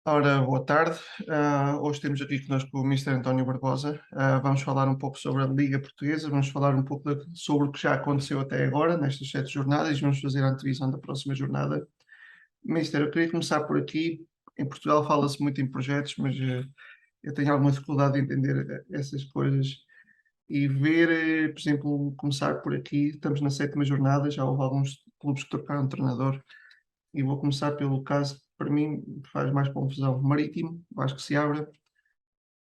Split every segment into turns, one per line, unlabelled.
Ora, boa tarde. Hoje temos aqui connosco o Mister António Barbosa. Vamos falar um pouco sobre a Liga Portuguesa, vamos falar um pouco sobre o que já aconteceu até agora, nestas 7 jornadas, e vamos fazer a antevisão da próxima jornada. Mister, eu queria começar por aqui. Em Portugal fala-se muito em projetos, mas eu tenho alguma dificuldade em entender essas coisas e ver, por exemplo, começar por aqui. Estamos na 7ª jornada, já houve alguns clubes que trocaram de treinador. E vou começar pelo caso que para mim faz mais confusão. Marítimo, acho que se abre.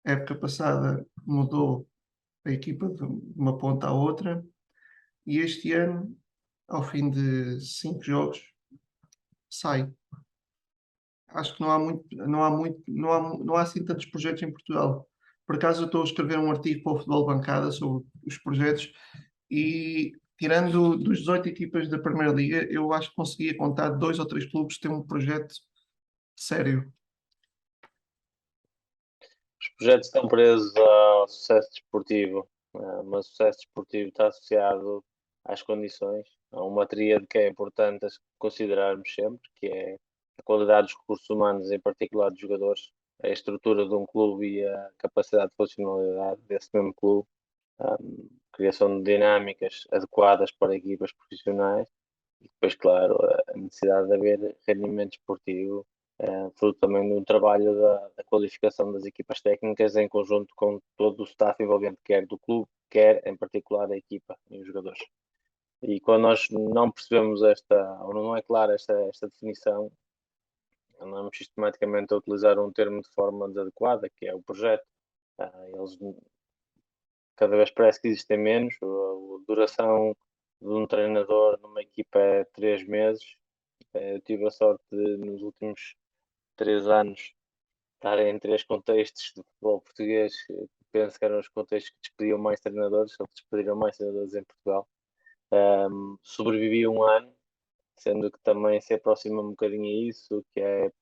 Época passada mudou a equipa de uma ponta à outra e este ano, ao fim de 5 jogos, sai. Acho que não há assim tantos projetos em Portugal. Por acaso eu estou a escrever um artigo para o Futebol Bancada sobre os projetos e tirando dos 18 equipas da Primeira Liga, eu acho que conseguia contar 2 ou 3 clubes que têm um projeto sério.
Os projetos estão presos ao sucesso desportivo, mas o sucesso desportivo está associado às condições, a uma tríade que é importante considerarmos sempre, que é a qualidade dos recursos humanos, em particular dos jogadores, a estrutura de um clube e a capacidade de funcionalidade desse mesmo clube, criação de dinâmicas adequadas para equipas profissionais e depois, claro, a necessidade de haver rendimento esportivo, fruto também do trabalho da qualificação das equipas técnicas em conjunto com todo o staff envolvente, quer do clube, quer em particular a equipa e os jogadores. E quando nós não percebemos ou não é clara esta definição, andamos sistematicamente a utilizar um termo de forma desadequada, que é o projeto. Eles cada vez parece que existem menos, a duração de um treinador numa equipa é 3 meses. Eu tive a sorte de, nos últimos 3 anos, estar em 3 contextos de futebol português. Penso que eram os contextos que despediam mais treinadores, ou que despediram mais treinadores em Portugal. Sobrevivi um ano, sendo que também se aproxima um bocadinho a isso, que é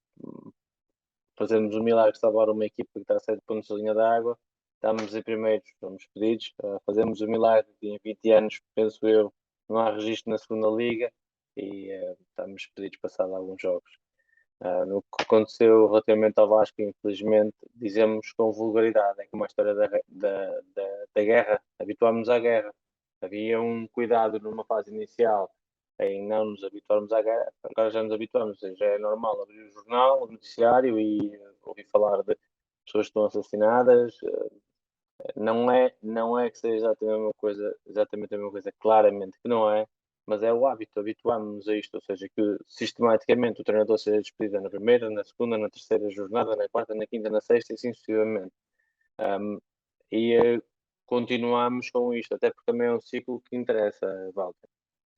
fazermos o milagre de salvar uma equipa que está a 7 pontos de linha d'água. Estamos em primeiros, somos pedidos, fazemos o milagre e em 20 anos, penso eu, não há registro na segunda liga e estamos pedidos passado alguns jogos. No que aconteceu relativamente ao Vasco, infelizmente, dizemos com vulgaridade, é como a história da guerra, habituámos-nos à guerra. Havia um cuidado numa fase inicial em não nos habituarmos à guerra, agora já nos habituamos, ou seja, já é normal abrir o jornal, o noticiário e ouvir falar de pessoas que estão assassinadas. Não é que seja exatamente a mesma coisa, claramente que não é, mas é o hábito, habituámos-nos a isto, ou seja, que sistematicamente o treinador seja despedido na primeira, na segunda, na terceira jornada, na quarta, na quinta, na sexta e assim sucessivamente. Um, e continuamos com isto, até porque também é um ciclo que interessa, Walter.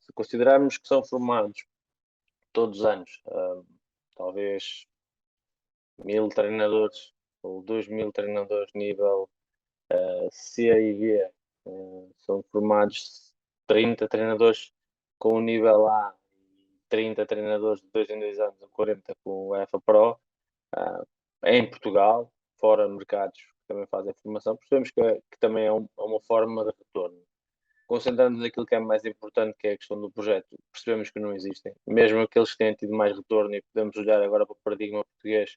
Se considerarmos que são formados todos os anos, talvez 1.000 treinadores ou 2.000 treinadores nível C e B, são formados 30 treinadores com o nível A e 30 treinadores de 2 em 2 anos, ou 40 com o EFA Pro, em Portugal, fora mercados que também fazem formação, percebemos que também é uma forma de retorno. Concentrando-nos naquilo que é mais importante, que é a questão do projeto, percebemos que não existem. Mesmo aqueles que têm tido mais retorno, e podemos olhar agora para o paradigma português,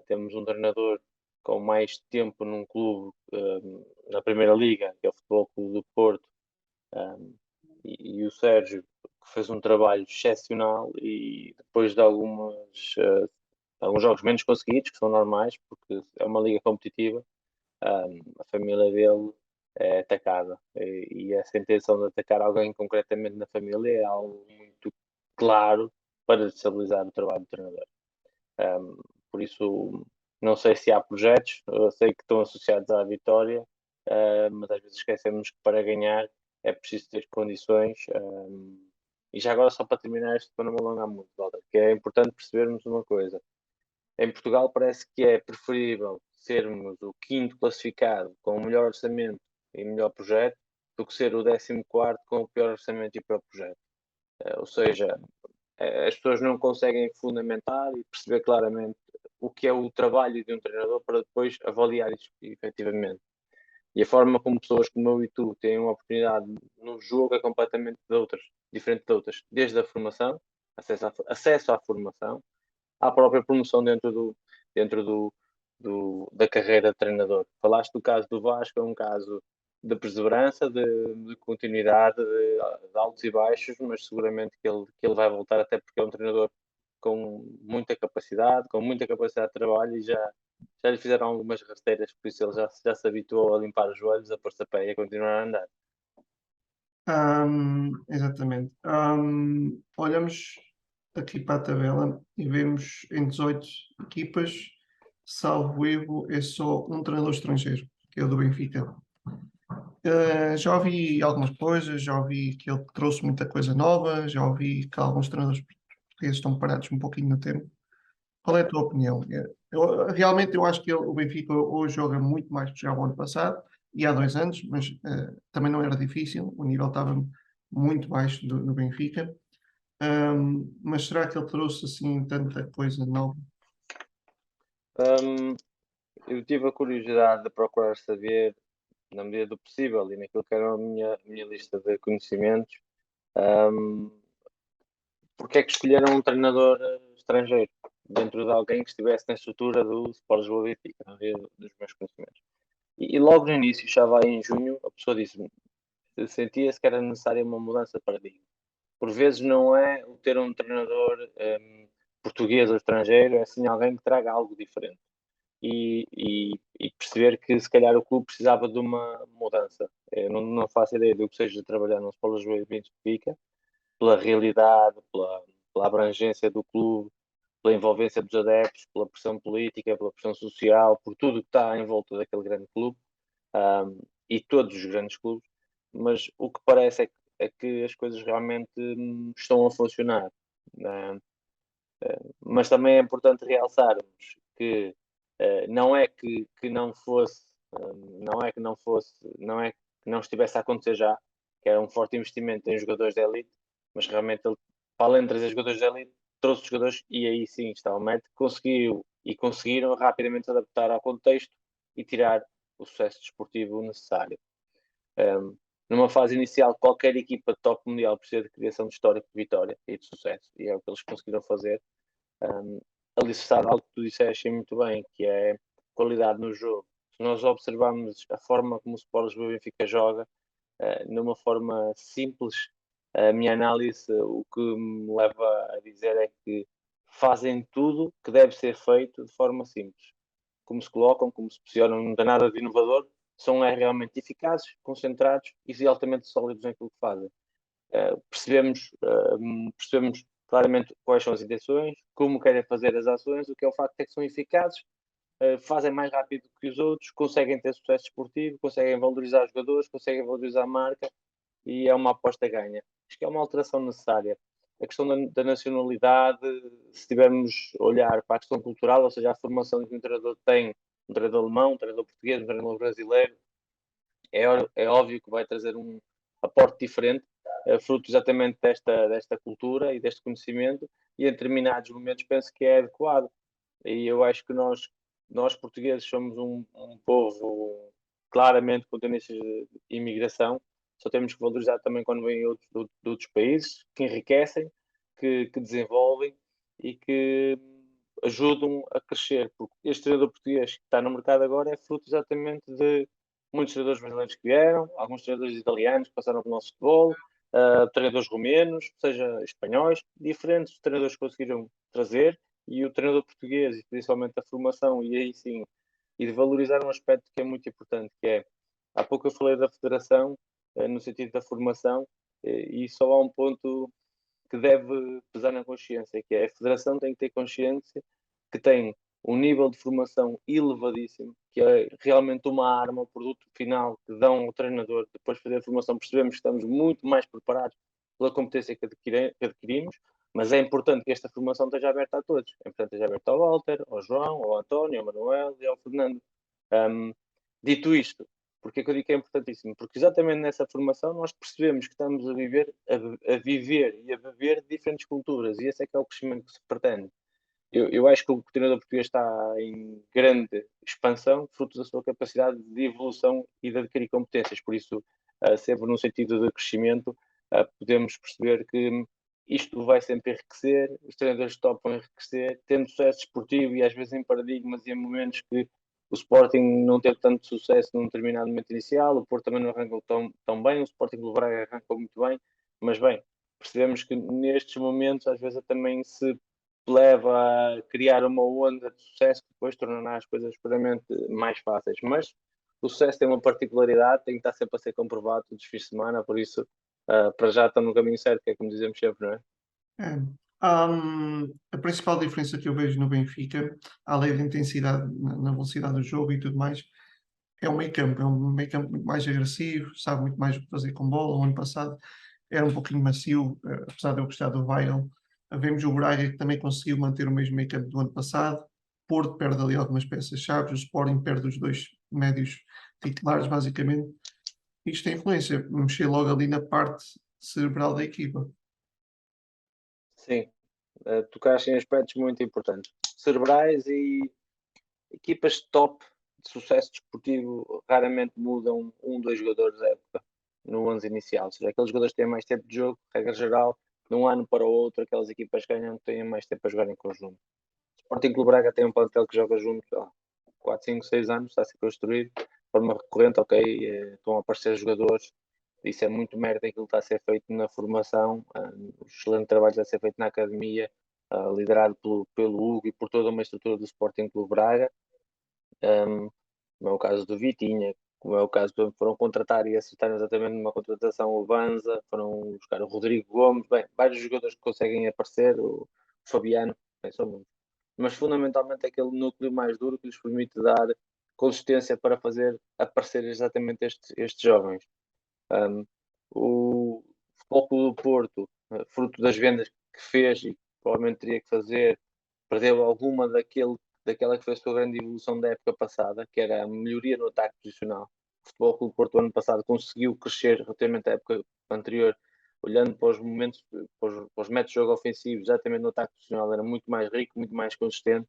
temos um treinador com mais tempo num clube na Primeira Liga, que é o Futebol Clube do Porto, um, e o Sérgio, que fez um trabalho excepcional e depois de alguns jogos menos conseguidos, que são normais, porque é uma liga competitiva, a família dele é atacada e essa intenção de atacar alguém concretamente na família é algo muito claro para destabilizar o trabalho do treinador. Um, por isso, não sei se há projetos, eu sei que estão associados à vitória, mas às vezes esquecemos que para ganhar é preciso ter condições. E já agora, só para terminar isto, para não me alongar muito, Walter, que é importante percebermos uma coisa. Em Portugal parece que é preferível sermos o quinto classificado com o melhor orçamento e melhor projeto do que ser o 14º com o pior orçamento e pior projeto. Ou seja, as pessoas não conseguem fundamentar e perceber claramente o que é o trabalho de um treinador para depois avaliar isso efetivamente. E a forma como pessoas como eu e tu têm uma oportunidade no jogo é completamente diferente de outras, desde a formação, acesso à formação, à própria promoção dentro dentro da carreira de treinador. Falaste do caso do Vasco, é um caso de perseverança, de continuidade, de altos e baixos, mas seguramente que ele vai voltar, até porque é um treinador com muita capacidade, de trabalho e já lhe fizeram algumas rasteiras, por isso ele já se habituou a limpar os joelhos, a pôr-se a pé e a continuar a andar.
Exatamente. Olhamos aqui para a tabela e vemos em 18 equipas, salvo erro, é só um treinador estrangeiro, que é o do Benfica. Já ouvi algumas coisas, já ouvi que ele trouxe muita coisa nova, já ouvi que alguns treinadores portugueses estão parados um pouquinho no tempo. Qual é a tua opinião? Realmente eu acho que o Benfica hoje joga muito mais do que jogava o ano passado e há 2 anos, mas também não era difícil, o nível estava muito baixo do Benfica. Mas será que ele trouxe assim tanta coisa nova?
Hum, eu tive a curiosidade de procurar saber, na medida do possível e naquilo que era a minha lista de conhecimentos, hum, porque é que escolheram um treinador estrangeiro dentro de alguém que estivesse na estrutura do Sport Lisboa Benfica, na medida dos meus conhecimentos. E logo no início, já vai em junho, a pessoa disse-me, sentia-se que era necessária uma mudança de paradigma. Por vezes não é o ter um treinador português ou estrangeiro, é sim alguém que traga algo diferente. E perceber que se calhar o clube precisava de uma mudança. Eu não faço ideia do que seja trabalhar no Sport Lisboa Benfica, pela realidade, pela abrangência do clube, pela envolvência dos adeptos, pela pressão política, pela pressão social, por tudo que está em volta daquele grande clube, e todos os grandes clubes, mas o que parece é que as coisas realmente estão a funcionar. Né? Mas também é importante realçarmos que não é que não fosse, não é que não fosse, não é que não estivesse a acontecer já, que era um forte investimento em jogadores de elite, mas realmente ele, para além de trazer jogadores de elite, trouxe jogadores e aí sim está o mérito, conseguiu e conseguiram rapidamente adaptar ao contexto e tirar o sucesso desportivo necessário. Um, numa fase inicial, qualquer equipa de top mundial precisa de criação de histórico de vitória e de sucesso, e é o que eles conseguiram fazer. Alicerçado algo que tu disseste muito bem, que é qualidade no jogo. Se nós observarmos a forma como o Sport Lisboa Benfica joga, numa forma simples, a minha análise, o que me leva a dizer é que fazem tudo que deve ser feito de forma simples. Como se colocam, como se posicionam, não tem nada de inovador, são realmente eficazes, concentrados e altamente sólidos naquilo que fazem. Percebemos claramente quais são as intenções, como querem fazer as ações, o que é o facto é que são eficazes, fazem mais rápido que os outros, conseguem ter sucesso esportivo, conseguem valorizar os jogadores, conseguem valorizar a marca e é uma aposta ganha. Acho que é uma alteração necessária. A questão da nacionalidade, se tivermos a olhar para a questão cultural, ou seja, a formação que um treinador tem, um treinador alemão, um treinador português, um treinador brasileiro, é óbvio que vai trazer um aporte diferente, fruto exatamente desta cultura e deste conhecimento, e em determinados momentos penso que é adequado. E eu acho que nós portugueses somos um povo claramente com tendências de imigração, só temos que valorizar também quando vêm outros, de outros países que enriquecem, que desenvolvem e que ajudam a crescer, porque este treinador português que está no mercado agora é fruto exatamente de muitos treinadores brasileiros que vieram, alguns treinadores italianos que passaram pelo nosso futebol, treinadores romenos, seja espanhóis, diferentes treinadores que conseguiram trazer, e o treinador português, e principalmente a formação, e aí sim, e de valorizar um aspecto que é muito importante, que é, há pouco eu falei da federação, no sentido da formação, e só há um ponto que deve pesar na consciência, que é a federação tem que ter consciência que tem um nível de formação elevadíssimo, que é realmente uma arma, o produto final que dão ao treinador depois de fazer a formação, percebemos que estamos muito mais preparados pela competência que adquirimos, mas é importante que esta formação esteja aberta a todos. É importante que esteja aberta ao Walter, ao João, ao António, ao Manuel e ao Fernando. Um, dito isto, porque é que eu digo que é importantíssimo? Porque exatamente nessa formação nós percebemos que estamos a viver e a beber diferentes culturas, e esse é que é o crescimento que se pretende. Eu acho que o treinador português está em grande expansão, fruto da sua capacidade de evolução e de adquirir competências. Por isso, sempre no sentido de crescimento, podemos perceber que isto vai sempre enriquecer, os treinadores top vão enriquecer, tendo sucesso desportivo e às vezes em paradigmas e em momentos que o Sporting não teve tanto sucesso num determinado momento inicial, o Porto também não arrancou tão bem, o Sporting do Braga arrancou muito bem, mas bem, percebemos que nestes momentos às vezes também se leva a criar uma onda de sucesso que depois tornará as coisas seguramente mais fáceis, mas o sucesso tem uma particularidade, tem que estar sempre a ser comprovado todos os fins de semana, por isso para já estão no caminho certo, que é como dizemos sempre, não é?
É. A principal diferença que eu vejo no Benfica, além da intensidade na velocidade do jogo e tudo mais, é o meio campo. É um meio campo muito mais agressivo, sabe muito mais o que fazer com bola. O ano passado era um pouquinho macio, apesar de eu gostar do Weigl. Vemos o Braga que também conseguiu manter o mesmo meio campo do ano passado. Porto perde ali algumas peças-chave, o Sporting perde os dois médios titulares, basicamente. Isto tem influência, mexer logo ali na parte cerebral da equipa.
Sim, tocaste em aspectos muito importantes, cerebrais e equipas top de sucesso desportivo raramente mudam dois jogadores à época no 11 inicial. Ou seja, aqueles jogadores que têm mais tempo de jogo, regra geral, de um ano para o outro, aquelas equipas ganham, têm mais tempo a jogar em conjunto. O Sporting Clube Braga tem um plantel que joga junto há 4, 5, 6 anos, está a ser construído de forma recorrente, ok, estão a aparecer jogadores, isso é muito mérito aquilo que está a ser feito na formação, o excelente trabalho que está a ser feito na academia, liderado pelo Hugo e por toda uma estrutura do Sporting Clube Braga, como é o caso do Vitinha, como é o caso, por exemplo, foram contratar e acertaram exatamente numa contratação o Banza, foram buscar o Rodrigo Gomes, bem, vários jogadores que conseguem aparecer, o Fabiano, bem, são muitos. Mas fundamentalmente aquele núcleo mais duro que lhes permite dar consistência para fazer aparecer exatamente estes jovens. Um, o Futebol Clube do Porto, fruto das vendas que fez e que provavelmente teria que fazer, perdeu alguma daquela que foi a sua grande evolução da época passada, que era a melhoria no ataque posicional. O Futebol Clube do Porto, ano passado, conseguiu crescer relativamente à época anterior, olhando para os momentos, para os métodos de jogo ofensivos, exatamente no ataque posicional, era muito mais rico, muito mais consistente.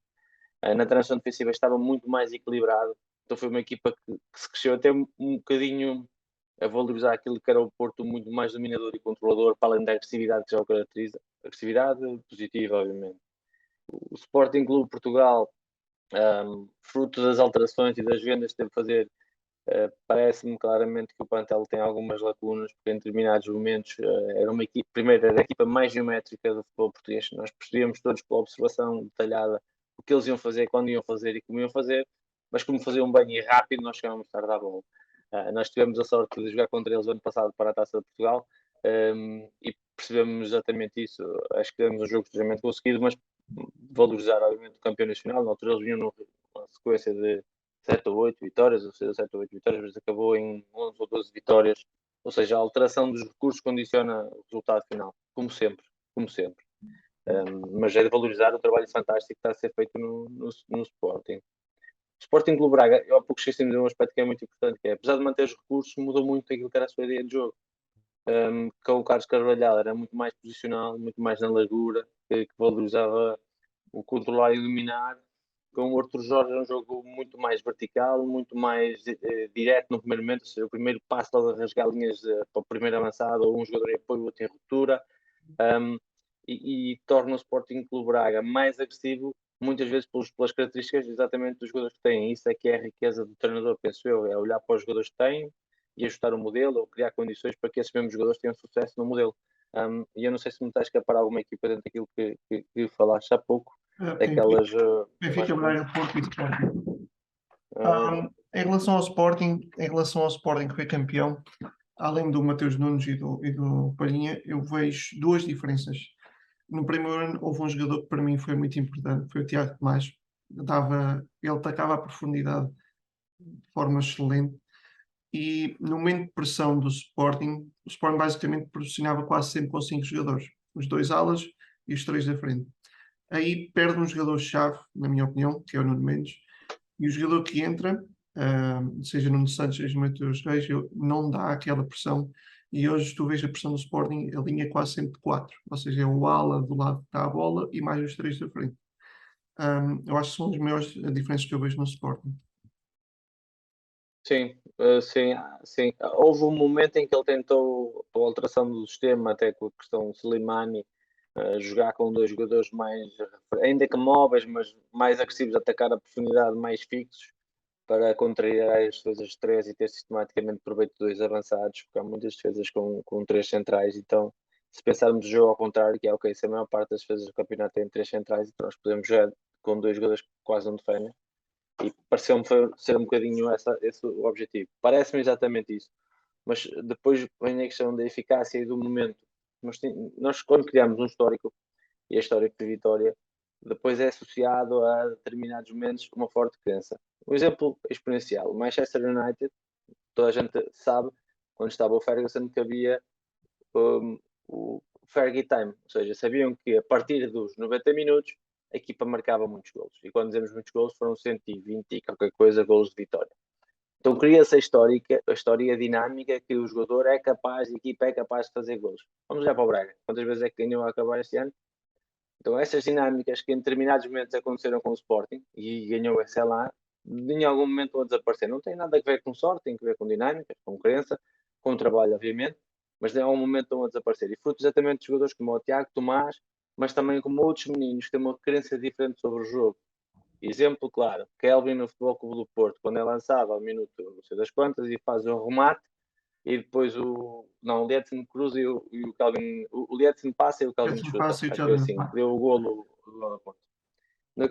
Na transição defensiva estava muito mais equilibrado. Então foi uma equipa que se cresceu até um bocadinho a valorizar aquilo que era o Porto muito mais dominador e controlador, para além da agressividade que já o caracteriza. Agressividade positiva, obviamente. O Sporting Clube Portugal, fruto das alterações e das vendas que teve que fazer, parece-me claramente que o plantel tem algumas lacunas, porque em determinados momentos era uma equipe, primeiro era a equipa mais geométrica do futebol português, nós percebíamos todos pela observação detalhada o que eles iam fazer, quando iam fazer e como iam fazer, mas como faziam bem e rápido, nós chegávamos tarde à bola. Nós tivemos a sorte de jogar contra eles ano passado para a Taça de Portugal, e percebemos exatamente isso. Acho que tivemos um jogo extremamente conseguido, mas valorizar, obviamente, o campeão nacional. Na altura eles vinham numa sequência de 7 ou 8 vitórias, ou seja, 7 ou 8 vitórias, mas acabou em 11 ou 12 vitórias. Ou seja, a alteração dos recursos condiciona o resultado final, como sempre, como sempre. Mas é de valorizar o trabalho fantástico que está a ser feito no Sporting. O Sporting Clube Braga, eu há pouco esqueci de um aspecto que é muito importante, que é, apesar de manter os recursos, mudou muito aquilo que era a sua ideia de jogo. Com o Carlos Carvalhal era muito mais posicional, muito mais na largura, que valorizava o controlar e dominar. Com o Arthur Jorge é um jogo muito mais vertical, muito mais direto no primeiro momento, ou seja, o primeiro passo logo a rasgar linhas para o primeiro avançado, ou um jogador em apoio, outro em ruptura, um, e torna o Sporting Clube Braga mais agressivo, muitas vezes pelas características exatamente dos jogadores que têm. Isso é que é a riqueza do treinador, penso eu, é olhar para os jogadores que têm e ajustar o modelo, ou criar condições para que esses mesmos jogadores tenham sucesso no modelo. E eu não sei se me está a escapar alguma equipa dentro daquilo que falaste há pouco,
Benfica,
daquelas mais
Benfica,
comuns.
Braga, Porto e Sporting.
Uh,
Em relação ao Sporting que foi campeão, além do Mateus Nunes e do Palhinha, eu vejo duas diferenças. No primeiro ano houve um jogador que para mim foi muito importante, foi o Tiago Tomás. Ele atacava a profundidade de forma excelente e no momento de pressão do Sporting, o Sporting basicamente pressionava quase sempre com cinco jogadores, os dois alas e os três da frente. Aí perde um jogador-chave, na minha opinião, que é o Nuno Mendes, e o jogador que entra, seja Nuno Santos, seja Mateus Reis, não dá aquela pressão. E hoje tu vês a pressão do Sporting, a linha é quase sempre de quatro, ou seja, é o ala do lado que está a bola e mais os três da frente. Eu acho que são as maiores diferenças que eu vejo no Sporting.
sim, sim, sim. Houve um momento em que ele tentou a alteração do sistema, até com a questão de Slimani, jogar com dois jogadores mais, ainda que móveis, mas mais agressivos, a atacar a profundidade, mais fixos, para contrariar as defesas de três e ter sistematicamente proveito de dois avançados, porque há muitas defesas com três centrais. Então, se pensarmos o jogo ao contrário, que é ok, se a maior parte das defesas do campeonato tem três centrais, então nós podemos jogar com dois jogadores que quase não defendem. E pareceu-me ser um bocadinho esse o objetivo. Parece-me exatamente isso. Mas depois vem a questão da eficácia e do momento. Nós quando criamos um histórico, e a histórico de Vitória, depois é associado a determinados momentos uma forte crença. Um exemplo exponencial, o Manchester United, toda a gente sabe, quando estava o Ferguson, que havia o Fergie Time, ou seja, sabiam que a partir dos 90 minutos a equipa marcava muitos golos. E quando dizemos muitos golos, foram 120 e qualquer coisa golos de vitória. Então cria-se a história dinâmica que o jogador é capaz, a equipa é capaz de fazer golos. Vamos olhar para o Braga. Quantas vezes é que ganhou a acabar este ano? Então essas dinâmicas que em determinados momentos aconteceram com o Sporting e ganhou, sei lá, em algum momento vão desaparecer. Não tem nada a ver com sorte, tem a ver com dinâmicas, com crença, com trabalho, obviamente, mas em algum momento vão desaparecer. E fruto exatamente de jogadores como o Tiago Tomás, mas também como outros meninos que têm uma crença diferente sobre o jogo. Exemplo claro, Kelvin no Futebol Clube do Porto, quando é lançado ao minuto não sei das quantas e faz um remate, e depois o Lietzen cruza e o Calvin, o Lietzen passa e o Calvin
Esse
chuta.
passo e o
Acho que foi
Thiago
assim,
Neves.
deu o golo a ponto. O que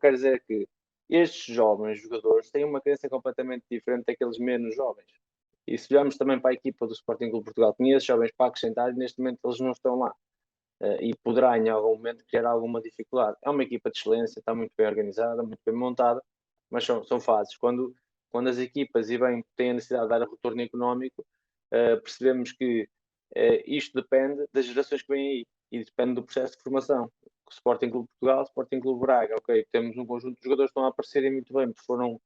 quero dizer é que estes jovens jogadores têm uma crença completamente diferente daqueles menos jovens. E se olharmos também para a equipa do Sporting Clube de Portugal, tinha esses jovens para acrescentar e neste momento eles não estão lá. E poderá em algum momento criar alguma dificuldade. É uma equipa de excelência, está muito bem organizada, muito bem montada, mas são fases. Quando as equipas e bem têm a necessidade de dar retorno económico, percebemos que isto depende das gerações que vêm aí e depende do processo de formação. O Sporting Clube Portugal, Sporting Clube Braga, ok, temos um conjunto de jogadores que estão a aparecerem muito bem, porque foram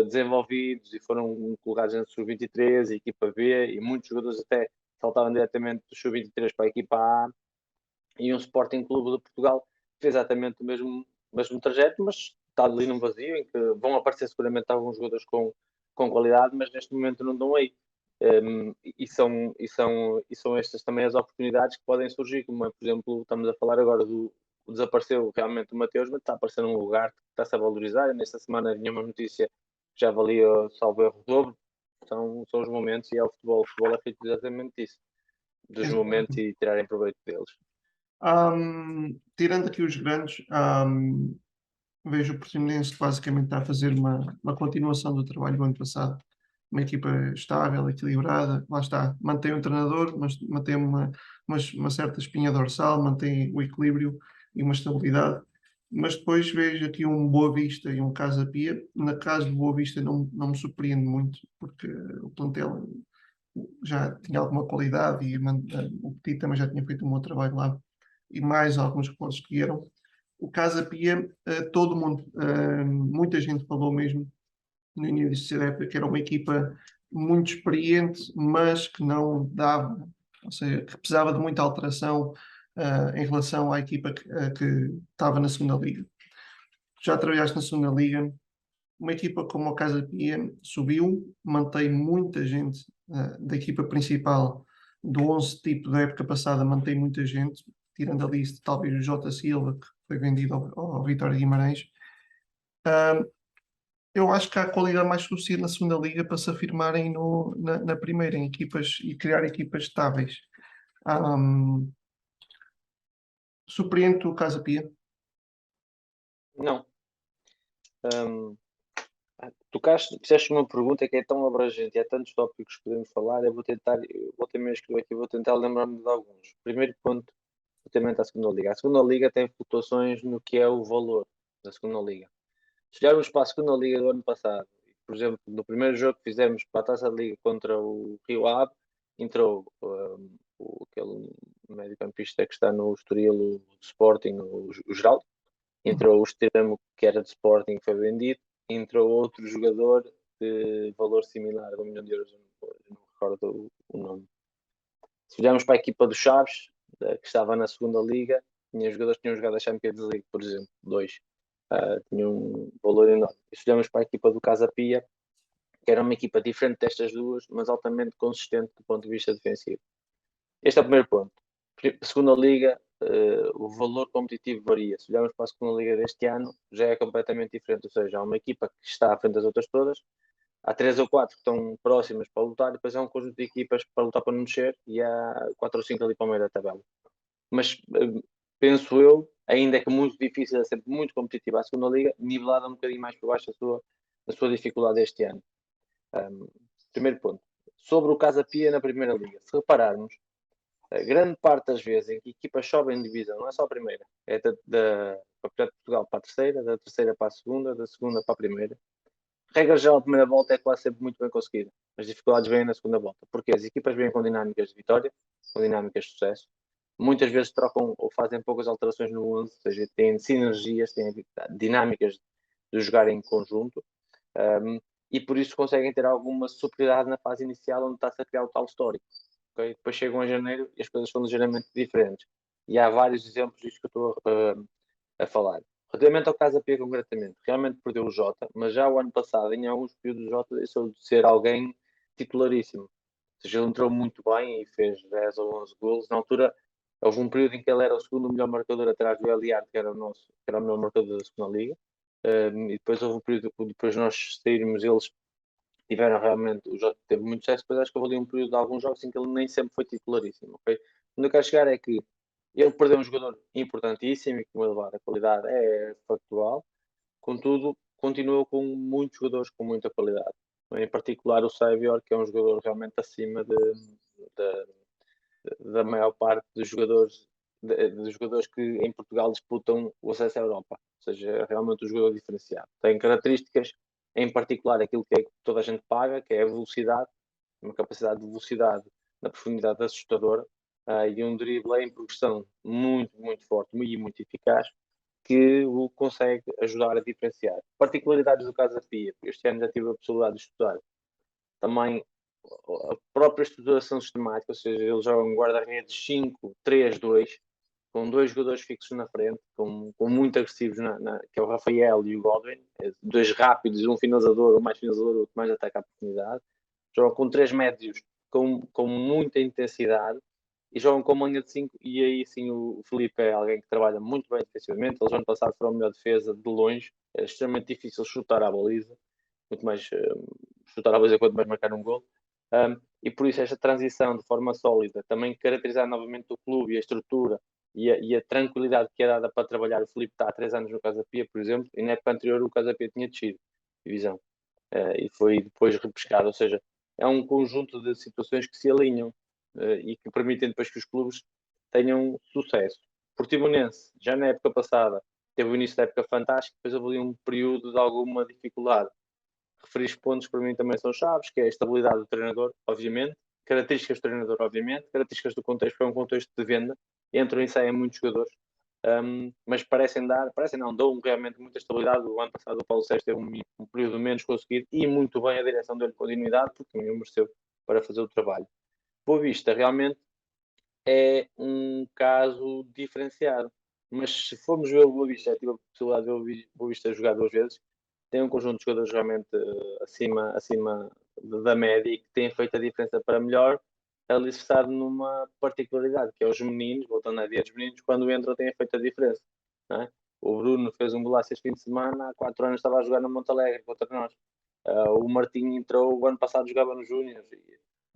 desenvolvidos e foram colocados na sub-23, a equipa B, e muitos jogadores até saltaram diretamente do sub-23 para a equipa A, e um Sporting Clube de Portugal fez exatamente o mesmo trajeto, mas está ali num vazio em que vão aparecer seguramente alguns jogadores com qualidade, mas neste momento não estão aí. E são estas também as oportunidades que podem surgir, como é, por exemplo, estamos a falar agora desapareceu realmente o Mateus, mas está a aparecer num lugar que está-se a valorizar. E nesta semana vinha uma notícia que já valia, salvo erro, o dobro. São os momentos e é o futebol. O futebol é feito exatamente disso, dos momentos
Exatamente.
e tirarem proveito deles.
Tirando aqui os grandes, vejo o Portimonense que basicamente está a fazer uma continuação do trabalho do ano passado. Uma equipa estável, equilibrada, lá está, mantém o treinador, mas mantém uma certa espinha dorsal, mantém o equilíbrio e uma estabilidade. Mas depois vejo aqui um Boa Vista e um Casa Pia. Na casa do Boa Vista não me surpreende muito, porque o plantel já tinha alguma qualidade e o Petit também já tinha feito um bom trabalho lá e mais alguns reforços que vieram. O Casa Pia, todo mundo, muita gente falou mesmo no início da época que era uma equipa muito experiente, mas que não dava, ou seja, que precisava de muita alteração em relação à equipa que estava na segunda liga. Já trabalhaste na segunda liga, uma equipa como o Casa Pia subiu, mantém muita gente da equipa principal do 11 tipo da época passada, mantém muita gente, tirando ali talvez o Jota Silva, que foi vendido ao Vitória Guimarães. Eu acho que há qualidade mais suficiente na segunda liga para se afirmarem na primeira, em equipas e criar equipas estáveis. Surpreende o Casa Pia?
Não. Fizeste uma pergunta que é tão abrangente e há tantos tópicos que podemos falar. Eu vou ter mesmo escrever aqui, vou tentar lembrar-me de alguns. Primeiro ponto, relativamente à segunda liga. A segunda liga tem flutuações no que é o valor da segunda liga. Se olharmos para a segunda liga do ano passado, por exemplo, no primeiro jogo que fizemos para a Taça da Liga contra o Rio Ave, entrou aquele meio-campista que está no Estoril, o Sporting, o Geraldo, entrou o extremo que era de Sporting, foi vendido, entrou outro jogador de valor similar a 1 milhão de euros, eu não recordo o nome. Se olharmos para a equipa dos Chaves, que estava na segunda liga, tinha jogadores que tinham jogado a Champions League, por exemplo, dois. Tinha um valor enorme. E se olharmos para a equipa do Casa Pia, que era uma equipa diferente destas duas, mas altamente consistente do ponto de vista defensivo. Este é o primeiro ponto. Segunda liga, o valor competitivo varia. Se olharmos para a segunda liga deste ano, já é completamente diferente. Ou seja, há uma equipa que está à frente das outras todas, há 3 ou 4 que estão próximas para lutar, e depois há um conjunto de equipas para lutar para não descer, e há 4 ou 5 ali para o meio da tabela. Mas penso eu, ainda que muito difícil, é sempre muito competitiva a segunda liga, nivelada um bocadinho mais por baixo a sua dificuldade este ano. Primeiro ponto. Sobre o Casa Pia na primeira liga, se repararmos, a grande parte das vezes em que equipas sobem de divisão, não é só a primeira, é da Campeonato de Portugal para a terceira, da terceira para a segunda, da segunda para a primeira. Regra geral, a primeira volta é quase sempre muito bem conseguida. As dificuldades vêm na segunda volta, porque as equipas vêm com dinâmicas de vitória, com dinâmicas de sucesso. Muitas vezes trocam ou fazem poucas alterações no 11, ou seja, têm sinergias, têm dinâmicas de jogar em conjunto, e por isso conseguem ter alguma superioridade na fase inicial, onde está-se a criar o tal histórico. Okay? Depois chegam a janeiro e as coisas são ligeiramente diferentes. E há vários exemplos disto que eu estou a falar. Relativamente ao Casa Pia, concretamente, realmente perdeu o Jota, mas já o ano passado, em alguns períodos, o Jota deixou de ser alguém titularíssimo. Ou seja, ele entrou muito bem e fez 10 ou 11 golos. Na altura, houve um período em que ele era o segundo melhor marcador atrás do Eliar, que era o melhor marcador da segunda liga. E depois houve um período que depois nós saímos, eles tiveram realmente, o Jota teve muito sucesso, depois acho que houve ali um período de alguns jogos em que ele nem sempre foi titularíssimo, ok? Onde eu quero chegar é que ele perdeu um jogador importantíssimo e que vai levar a qualidade é factual, contudo, continuou com muitos jogadores com muita qualidade. Em particular o Saivior, que é um jogador realmente acima da maior parte dos jogadores que em Portugal disputam o acesso à Europa. Ou seja, é realmente um jogador diferenciado. Tem características, em particular aquilo que toda a gente paga, que é a velocidade, uma capacidade de velocidade na profundidade assustadora, e um drible em progressão muito, muito forte e muito eficaz, que o consegue ajudar a diferenciar. Particularidades do Casa Pia, este ano já tive a possibilidade de estudar também a própria estruturação sistemática, ou seja, eles jogam guarda-redes 5-3-2, com 2 jogadores fixos na frente, com muito agressivos, que é o Rafael e o Godwin, 2 rápidos, um finalizador, um mais finalizador, outro mais ataca à profundidade. Jogam com 3 médios com muita intensidade e jogam com uma linha de 5. E aí sim o Felipe é alguém que trabalha muito bem defensivamente. Eles ano passado foram a melhor defesa de longe, é extremamente difícil chutar à baliza, muito mais chutar à baliza quanto mais marcar um gol. E por isso esta transição de forma sólida, também caracterizar novamente o clube e a estrutura e a tranquilidade que é dada para trabalhar. O Felipe está há 3 anos no Casa Pia, por exemplo, e na época anterior o Casa Pia tinha descido divisão, e foi depois repescado. Ou seja, é um conjunto de situações que se alinham, e que permitem depois que os clubes tenham sucesso. Portimonense, já na época passada, teve o início da época fantástico, depois houve um período de alguma dificuldade. Referir pontos para mim também são chaves, que é a estabilidade do treinador, obviamente, características do treinador, obviamente, características do contexto, foi um contexto de venda, entram e saem muitos jogadores, mas parecem não, dão realmente muita estabilidade. O ano passado o Paulo Sérgio teve um período menos conseguido e muito bem, a direção deu-lhe continuidade, porque também o mereceu para fazer o trabalho. Boa Vista realmente é um caso diferenciado, mas se formos ver o Boa Vista, já tive a possibilidade de ver o Boa Vista jogar 2 vezes, tem um conjunto de jogadores realmente acima da média e que têm feito a diferença para melhor, alicerçado numa particularidade, que é os meninos, voltando à ideia dos meninos, quando entram têm feito a diferença. Não é? O Bruno fez um golaço este fim de semana, há 4 anos estava a jogar no Montalegre contra nós. O Martinho entrou, o ano passado jogava nos Júniors.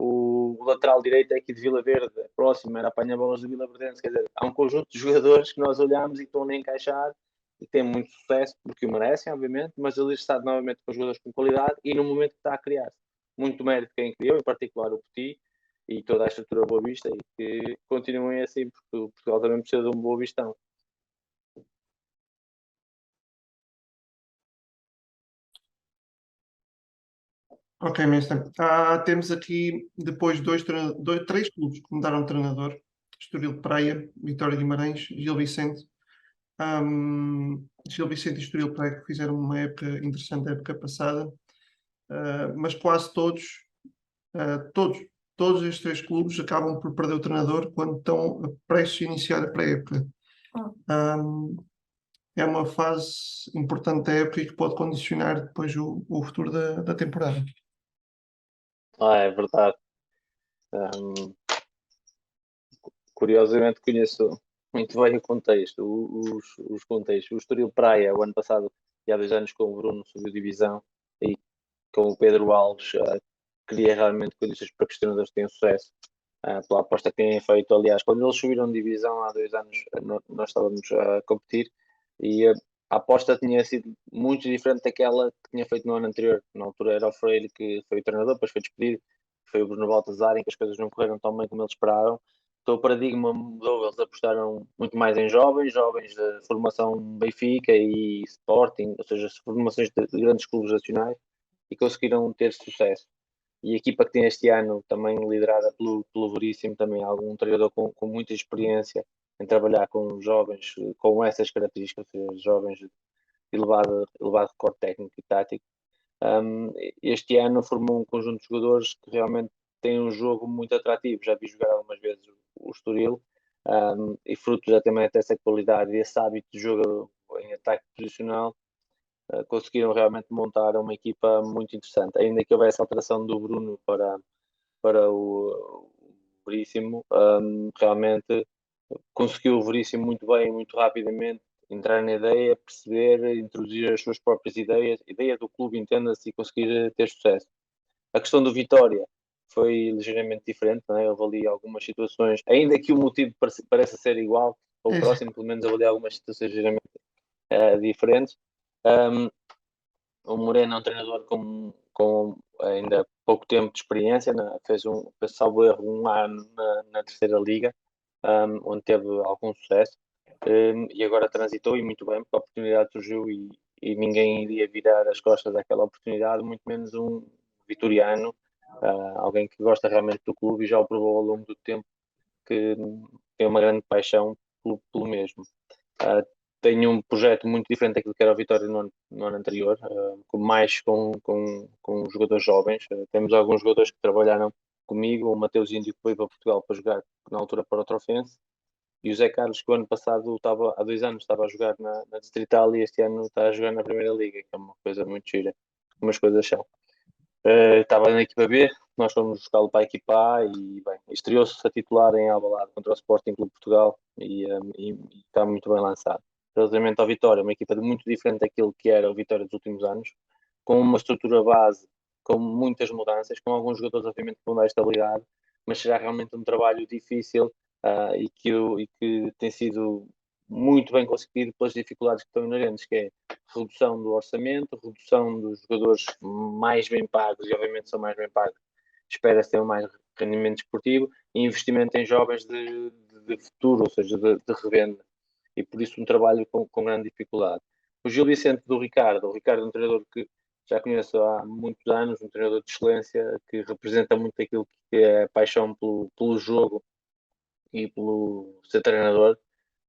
O lateral direito é aqui de Vila Verde, próximo, era apanha-bolas de Vila Verdense. Quer dizer, há um conjunto de jogadores que nós olhamos e que estão a encaixar e tem muito sucesso, porque o merecem, obviamente, mas ele está novamente com jogadores com qualidade e no momento que está a criar. Muito mérito quem criou, em particular o Petit e toda a estrutura Boa Vista, e que continuem assim, porque o Portugal também precisa de um Boa Vistão.
Ok, Mister. Temos aqui depois três clubes que mudaram de treinador: Estoril Praia, Vitória de Guimarães, Gil Vicente. Gil Vicente e Estoril Praia que fizeram uma época interessante a época passada, mas quase todos, todos estes três clubes acabam por perder o treinador quando estão prestes a iniciar a pré-época. É uma fase importante da época e que pode condicionar depois o futuro da temporada.
É verdade. Curiosamente conheço muito bem o contexto, os contextos. O Estoril Praia, o ano passado, e há 2 anos com o Bruno subiu divisão, e com o Pedro Alves, cria realmente condições para que os treinadores tenham sucesso. Pela aposta que têm feito, aliás, quando eles subiram de divisão há 2 anos, nós estávamos a competir e a aposta tinha sido muito diferente daquela que tinha feito no ano anterior. Na altura era o Freire que foi o treinador, depois foi despedido, foi o Bruno Baltazar, em que as coisas não correram tão bem como eles esperaram. Então o paradigma mudou, eles apostaram muito mais em jovens, jovens de formação Benfica e Sporting, ou seja, formações de grandes clubes nacionais, e conseguiram ter sucesso. E a equipa que tem este ano, também liderada pelo Veríssimo, também algum treinador com muita experiência em trabalhar com jovens com essas características, ou seja, jovens de elevado recorde técnico e tático. Este ano formou um conjunto de jogadores que realmente têm um jogo muito atrativo. Já vi jogar algumas vezes o Estoril, e fruto exatamente dessa qualidade e esse hábito de jogo em ataque posicional, conseguiram realmente montar uma equipa muito interessante. Ainda que houvesse alteração do Bruno para o Veríssimo, realmente conseguiu o Veríssimo muito bem, muito rapidamente, entrar na ideia, perceber, introduzir as suas próprias ideias, ideia do clube, entenda-se, e conseguir ter sucesso. A questão do Vitória foi ligeiramente diferente, não é? Houve ali algumas situações, ainda que o motivo pareça ser igual, ou
É,
próximo, pelo menos houve ali algumas situações ligeiramente diferentes. Um, o Moreno é um treinador com ainda pouco tempo de experiência, né? Fez salvo erro um ano na terceira liga, onde teve algum sucesso, e agora transitou e muito bem, porque a oportunidade surgiu e ninguém iria virar as costas daquela oportunidade, muito menos um vitoriano, alguém que gosta realmente do clube e já o provou ao longo do tempo que tem uma grande paixão pelo mesmo. Uh, Tenho um projeto muito diferente daquilo que era o Vitória no ano anterior, mais com jogadores jovens. Temos alguns jogadores que trabalharam comigo, o Mateus Índio que veio para Portugal para jogar na altura para o Trofense, e o Zé Carlos que o ano passado há 2 anos estava a jogar na Distrital e este ano está a jogar na Primeira Liga, que é uma coisa muito gira, como as coisas são. Estava na equipa B, nós fomos buscá-lo para a equipa A e bem, estreou-se a titular em Alvalade contra o Sporting Clube de Portugal e está muito bem lançado. Relativamente ao Vitória, uma equipa muito diferente daquilo que era o Vitória dos últimos anos, com uma estrutura base, com muitas mudanças, com alguns jogadores obviamente que vão dar estabilidade, mas será realmente um trabalho difícil, e que tem sido muito bem conseguido pelas dificuldades que estão inerentes, que é redução do orçamento, redução dos jogadores mais bem pagos, e obviamente são mais bem pagos, espera-se ter um mais rendimento esportivo, e investimento em jovens de futuro, ou seja, de revenda, e por isso um trabalho com grande dificuldade. O Gil Vicente o Ricardo é um treinador que já conheço há muitos anos, um treinador de excelência, que representa muito aquilo que é a paixão pelo jogo e pelo ser treinador.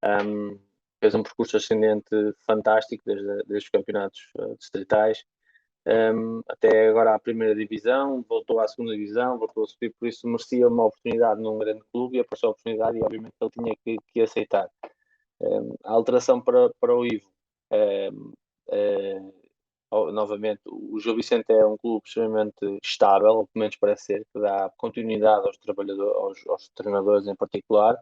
Um, Fez um percurso ascendente fantástico desde os campeonatos distritais, até agora à primeira divisão, voltou à segunda divisão, voltou a subir, por isso merecia uma oportunidade num grande clube e apareceu a oportunidade e obviamente ele tinha que aceitar. A alteração para o Ivo, novamente, o Gil Vicente é um clube extremamente estável, ou pelo menos parece ser, que dá continuidade aos trabalhadores, aos treinadores em particular.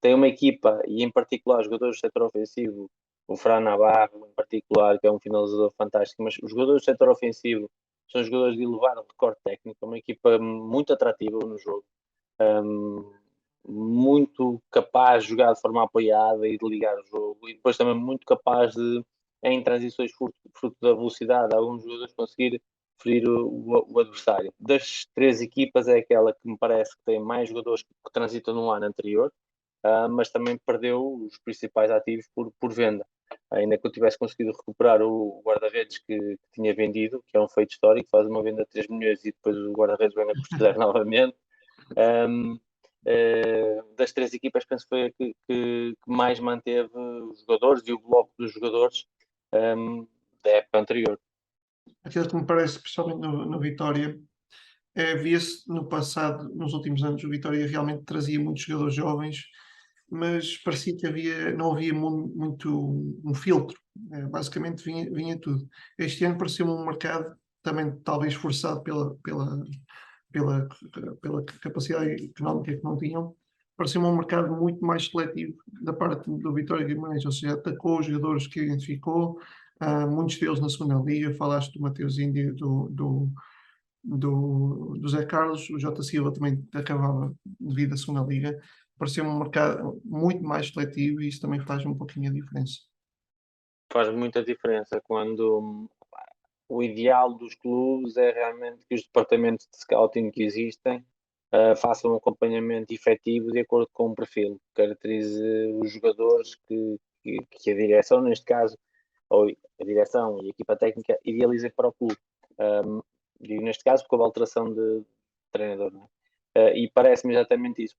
Tem uma equipa, e em particular os jogadores do setor ofensivo, o Fran Navarro, em particular, que é um finalizador fantástico, mas os jogadores do setor ofensivo são jogadores de elevado recorde técnico, uma equipa muito atrativa no jogo, um, muito capaz de jogar de forma apoiada e de ligar o jogo, e depois também muito capaz de, em transições fruto da velocidade, alguns jogadores conseguir ferir o adversário. Das três equipas, é aquela que me parece que tem mais jogadores que transitam no ano anterior, mas também perdeu os principais ativos por venda. Ainda que eu tivesse conseguido recuperar o guarda-redes que tinha vendido, que é um feito histórico, faz uma venda de 3 milhões e depois o guarda-redes vem a custo zero novamente. Um, das três equipas, penso que foi a que mais manteve os jogadores e o bloco dos jogadores da época anterior.
aquilo que me parece, especialmente no Vitória, via-se no passado, nos últimos anos, o Vitória realmente trazia muitos jogadores jovens, mas parecia que não havia muito um filtro. Basicamente vinha tudo. Este ano pareceu-me um mercado também talvez forçado pela capacidade económica que não tinham, pareceu-me um mercado muito mais seletivo da parte do Vitória Guimarães, ou seja, atacou os jogadores que identificou, muitos deles na segunda liga, falaste do Mateus Índio, do Zé Carlos, o Jota Silva também acabava devido à segunda liga, pareceu-me um mercado muito mais seletivo e isso também faz um pouquinho a diferença.
Faz muita diferença quando o ideal dos clubes é realmente que os departamentos de scouting que existem façam um acompanhamento efetivo de acordo com o perfil, que caracterize os jogadores que a direção, neste caso, ou a direção e a equipa técnica, idealizem para o clube. Digo neste caso com a alteração de treinador, não é? E parece-me exatamente isso.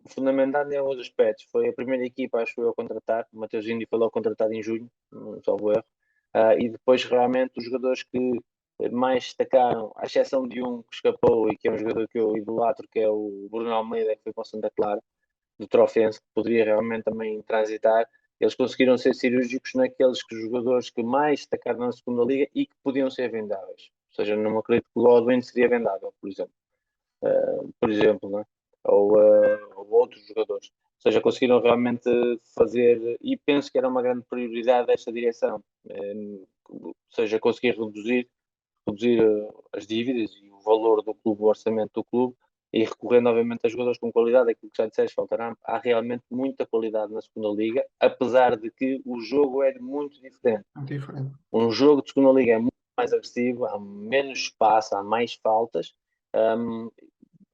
Fundamentado em alguns aspectos. Foi a primeira equipa, acho eu, a contratar. O Mateus Índio foi logo contratado em junho, salvo erro. E depois, realmente, os jogadores que mais destacaram, à exceção de um que escapou e que é um jogador que eu idolatro, que é o Bruno Almeida, que foi para o Santa Clara, do Trofense, que poderia realmente também transitar. Eles conseguiram ser cirúrgicos naqueles que, jogadores que mais destacaram na segunda liga e que podiam ser vendáveis. Ou seja, não acredito que o Godwin seria vendável, por exemplo, né? Ou outros jogadores. Ou seja, conseguiram realmente fazer, e penso que era uma grande prioridade desta direção, ou seja, conseguir reduzir as dívidas e o valor do clube, o orçamento do clube, e recorrendo, obviamente, a jogadores com qualidade, aquilo que já disseste, faltará, há realmente muita qualidade na segunda liga, apesar de que o jogo é muito diferente.
Muito diferente.
Um jogo de segunda liga é muito mais agressivo, há menos espaço, há mais faltas, um,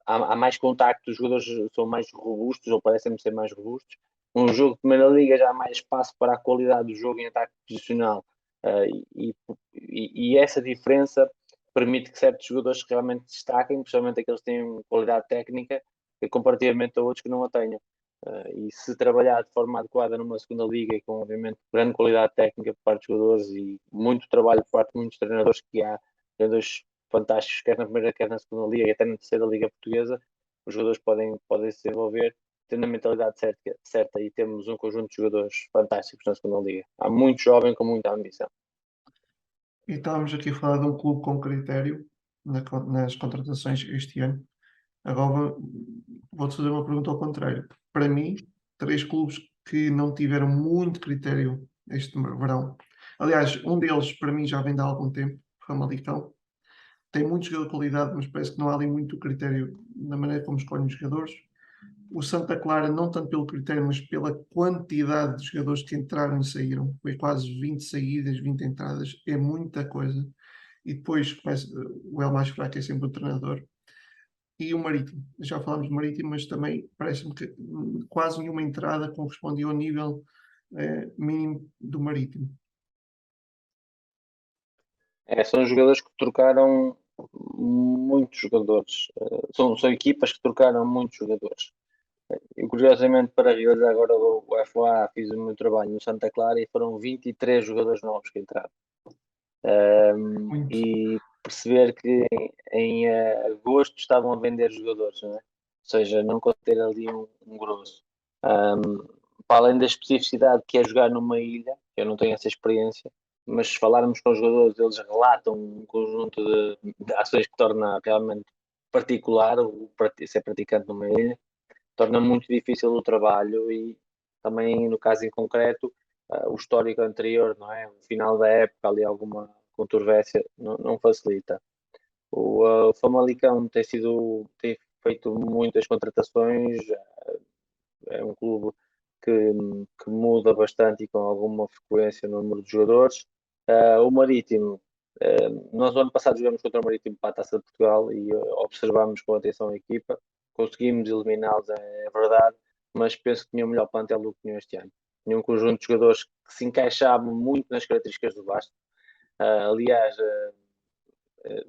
há mais contacto, os jogadores são mais robustos, ou parecem ser mais robustos. Um jogo de primeira liga já há mais espaço para a qualidade do jogo em ataque posicional. E essa diferença permite que certos jogadores realmente destaquem, principalmente aqueles que têm qualidade técnica, comparativamente a outros que não a tenham. E se trabalhar de forma adequada numa segunda liga e com, obviamente, grande qualidade técnica por parte dos jogadores e muito trabalho por parte de muitos treinadores, que há treinadores fantásticos, quer na primeira, quer na segunda liga e até na terceira liga portuguesa, os jogadores podem se desenvolver tendo a mentalidade certa e temos um conjunto de jogadores fantásticos na segunda liga. Há muito jovem com muita ambição.
E estávamos aqui a falar de um clube com critério nas contratações este ano. Agora vou-te fazer uma pergunta ao contrário. Para mim, três clubes que não tiveram muito critério este verão. Aliás, um deles para mim já vem de há algum tempo, Famalicão. Tem muito jogador de qualidade, mas parece que não há ali muito critério na maneira como escolhem os jogadores. O Santa Clara, não tanto pelo critério, mas pela quantidade de jogadores que entraram e saíram. Foi quase 20 saídas, 20 entradas. É muita coisa. E depois começa, o El mais fraco é sempre o treinador. E o Marítimo. Já falámos do Marítimo, mas também parece-me que quase nenhuma entrada correspondia ao nível mínimo do Marítimo.
São jogadores que trocaram muitos jogadores. São equipas que trocaram muitos jogadores. Eu, curiosamente, para realizar agora o FA, fiz o meu trabalho no Santa Clara e foram 23 jogadores novos que entraram.
Muito.
E perceber que em agosto estavam a vender jogadores, não é? Ou seja, não ter ali um grosso. Um, para além da especificidade que é jogar numa ilha, eu não tenho essa experiência, mas se falarmos com os jogadores, eles relatam um conjunto de ações que torna realmente particular ser praticante numa ilha, torna muito difícil o trabalho e também, no caso em concreto, o histórico anterior, não é? O final da época, ali alguma controvérsia, não facilita. O Famalicão tem feito muitas contratações, é um clube que muda bastante e com alguma frequência no número de jogadores. O Marítimo, nós no ano passado jogamos contra o Marítimo para a Taça de Portugal e observámos com atenção a equipa, conseguimos eliminá-los, é verdade, mas penso que tinha o melhor plantel do que tinham este ano. Tinha um conjunto de jogadores que se encaixavam muito nas características do Vasco. Aliás,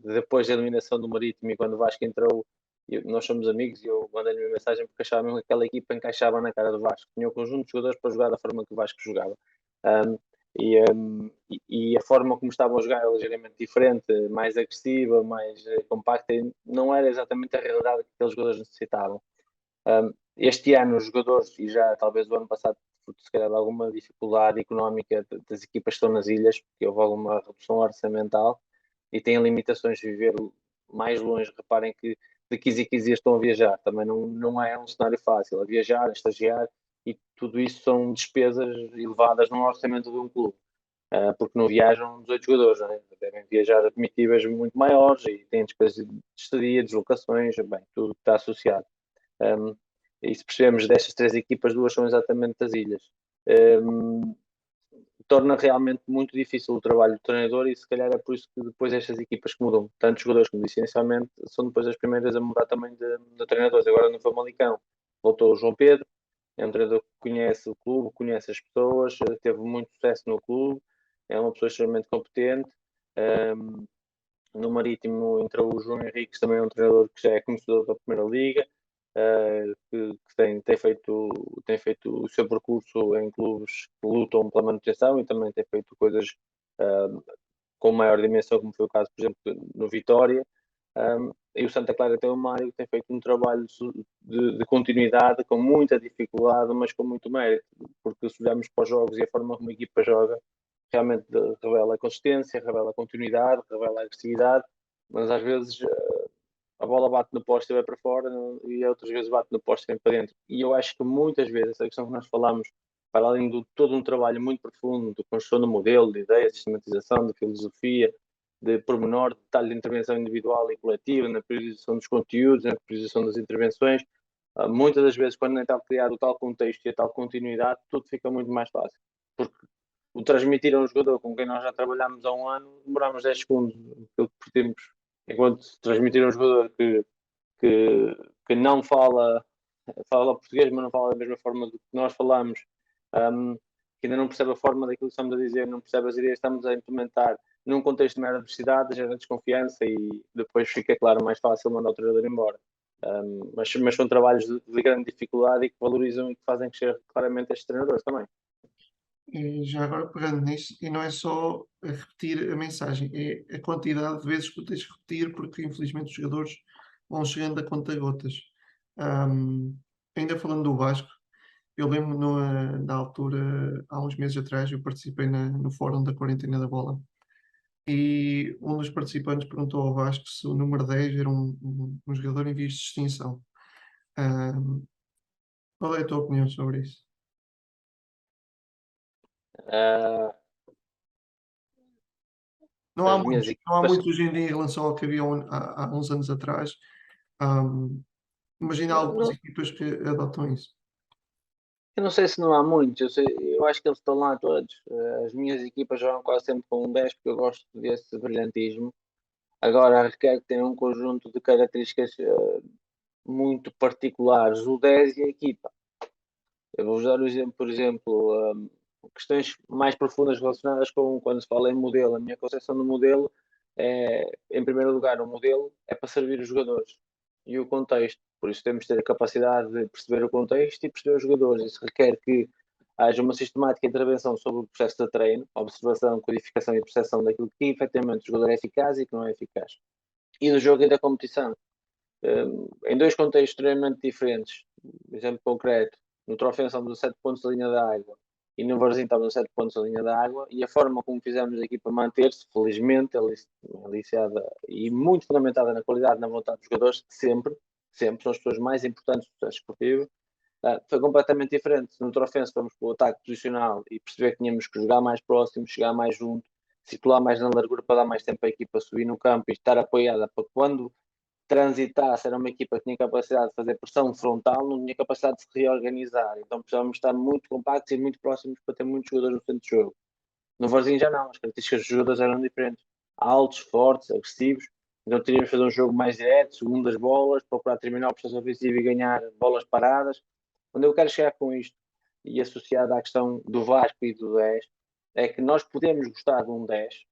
depois da eliminação do Marítimo e quando o Vasco entrou, nós somos amigos e eu mandei-lhe uma mensagem porque achava mesmo que aquela equipa encaixava na cara do Vasco. Tinha um conjunto de jogadores para jogar da forma que o Vasco jogava. Um, e a forma como estavam a jogar era ligeiramente diferente, mais agressiva, mais compacta, e não era exatamente a realidade que aqueles jogadores necessitavam. Este ano, os jogadores, e já talvez o ano passado, se calhar alguma dificuldade económica das equipas que estão nas ilhas, porque houve alguma redução orçamental, e têm limitações de viver mais longe. Reparem que de 15 em 15 dias estão a viajar. Também não é um cenário fácil. A viajar, a estagiar, e tudo isso são despesas elevadas no orçamento de um clube. Porque não viajam 18 jogadores, não é? Devem viajar a comitivas muito maiores e têm despesas de estadia, deslocações, bem, tudo que está associado. E se percebemos destas 3 equipas, 2 são exatamente das ilhas. Torna realmente muito difícil o trabalho do treinador, e se calhar é por isso que depois estas equipas que mudam, tantos jogadores como disse inicialmente, são depois as primeiras a mudar também de treinadores. Agora no Famalicão voltou o João Pedro, é um treinador que conhece o clube, conhece as pessoas, teve muito sucesso no clube, é uma pessoa extremamente competente. No Marítimo entrou o João Henriques, também é um treinador que já é conhecedor da Primeira Liga, que tem feito o seu percurso em clubes que lutam pela manutenção, e também tem feito coisas com maior dimensão, como foi o caso, por exemplo, no Vitória. E o Santa Clara tem o Mário, que tem feito um trabalho de continuidade, com muita dificuldade, mas com muito mérito, porque se olharmos para os jogos e a forma como a equipa joga, realmente revela consistência, revela continuidade, revela agressividade, mas às vezes a bola bate no poste e vai para fora, e outras vezes bate no poste e vem para dentro. E eu acho que muitas vezes essa questão que nós falamos, para além de todo um trabalho muito profundo de construção do modelo, de ideia, de sistematização, de filosofia, de pormenor, de detalhe de intervenção individual e coletiva, na priorização dos conteúdos, na priorização das intervenções, muitas das vezes, quando não está criado o tal contexto e a tal continuidade, tudo fica muito mais fácil. Porque o transmitir a um jogador com quem nós já trabalhamos há um ano, demoramos 10 segundos. Aquilo que pretendemos, enquanto transmitir a um jogador que, que não fala português, mas não fala da mesma forma do que nós falamos, que ainda não percebe a forma daquilo que estamos a dizer, não percebe as ideias que estamos a implementar, num contexto de maior adversidade, gera desconfiança, e depois fica, claro, mais fácil mandar o treinador embora. Mas são trabalhos de grande dificuldade e que valorizam e que fazem crescer claramente estes treinadores também.
E já agora pegando nisso, e não é só a repetir a mensagem, é a quantidade de vezes que tu tens de repetir, porque infelizmente os jogadores vão chegando a conta-gotas. Ahm, Ainda falando do Vasco, eu lembro na altura, há uns meses atrás, eu participei no fórum da quarentena da bola, e um dos participantes perguntou ao Vasco se o número 10 era um jogador em vias de extinção. Ahm, Qual é a tua opinião sobre isso?
Uh,
Não há
as minhas
muitos, não há
equipas,
muitos hoje em dia em relação ao que havia há uns anos atrás. Ahm, Imagina algumas
não,
equipas que adotam isso.
eu não sei se não há muitos, eu acho que eles estão lá todos. As minhas equipas jogam quase sempre com um 10, porque eu gosto desse brilhantismo. Agora requer que tenha um conjunto de características muito particulares, o 10 e a equipa. Eu vou dar o exemplo, por exemplo, questões mais profundas relacionadas com quando se fala em modelo. A minha concepção do modelo é, em primeiro lugar, o modelo é para servir os jogadores e o contexto. Por isso temos de ter a capacidade de perceber o contexto e perceber os jogadores. Isso requer que haja uma sistemática intervenção sobre o processo de treino, observação, codificação e percepção daquilo que efetivamente o jogador é eficaz e que não é eficaz. E do jogo e da competição. Em dois contextos extremamente diferentes, exemplo concreto, no Trofense estamos a 7 pontos da linha da água e no Varzim estamos a 7 pontos da linha da água, e a forma como fizemos aqui para manter-se, felizmente, aliciada e muito fundamentada na qualidade e na vontade dos jogadores, sempre são as pessoas mais importantes do processo esportivo. Foi completamente diferente. No Trofense fomos para o ataque posicional e perceber que tínhamos que jogar mais próximo, chegar mais junto, circular mais na largura para dar mais tempo à equipa subir no campo e estar apoiada para quando transitasse, era uma equipa que tinha capacidade de fazer pressão frontal, não tinha capacidade de se reorganizar. Então precisávamos estar muito compactos e muito próximos para ter muitos jogadores no centro de jogo. No Varzinho já não, as características dos jogadores eram diferentes. Altos, fortes, agressivos. Então teríamos de fazer um jogo mais direto, segundo das bolas, procurar terminar o processo ofensivo e ganhar bolas paradas. Onde eu quero chegar com isto, e associado à questão do Vasco e do 10, é que nós podemos gostar de um 10,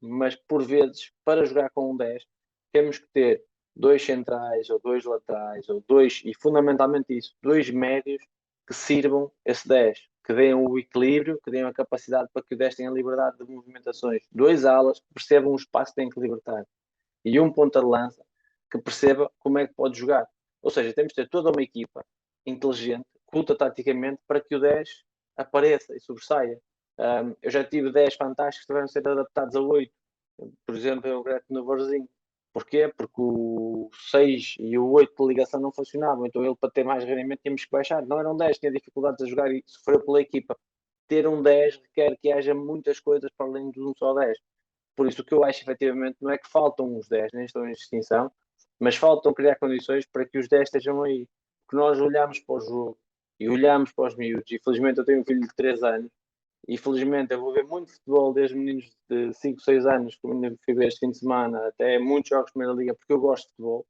mas por vezes, para jogar com um 10, temos que ter dois centrais, ou dois laterais, ou dois, e fundamentalmente isso, dois médios que sirvam esse 10, que deem o equilíbrio, que deem a capacidade para que o 10 tenha liberdade de movimentações. Dois alas que percebam o espaço que têm que libertar. E um ponta de lança que perceba como é que pode jogar. Ou seja, temos de ter toda uma equipa inteligente, culta taticamente, para que o 10 apareça e sobressaia. Eu já tive 10 fantásticos que tiveram de ser adaptados a 8. Por exemplo, eu Greto no Varzinho. Porquê? Porque o 6 e o 8 de ligação não funcionavam, então ele para ter mais rendimento tínhamos que baixar. Não eram 10, tinha dificuldades a jogar e sofreu pela equipa. Ter um 10 requer que haja muitas coisas para além de um só 10. Por isso o que eu acho efetivamente não é que faltam os 10, nem estão em extinção, mas faltam criar condições para que os 10 estejam aí. Porque nós olhamos para o jogo e olhamos para os miúdos, e felizmente eu tenho um filho de 3 anos, e felizmente eu vou ver muito futebol desde meninos de 5, 6 anos, como ainda fui ver este fim de semana, até muitos jogos de Primeira Liga, porque eu gosto de futebol.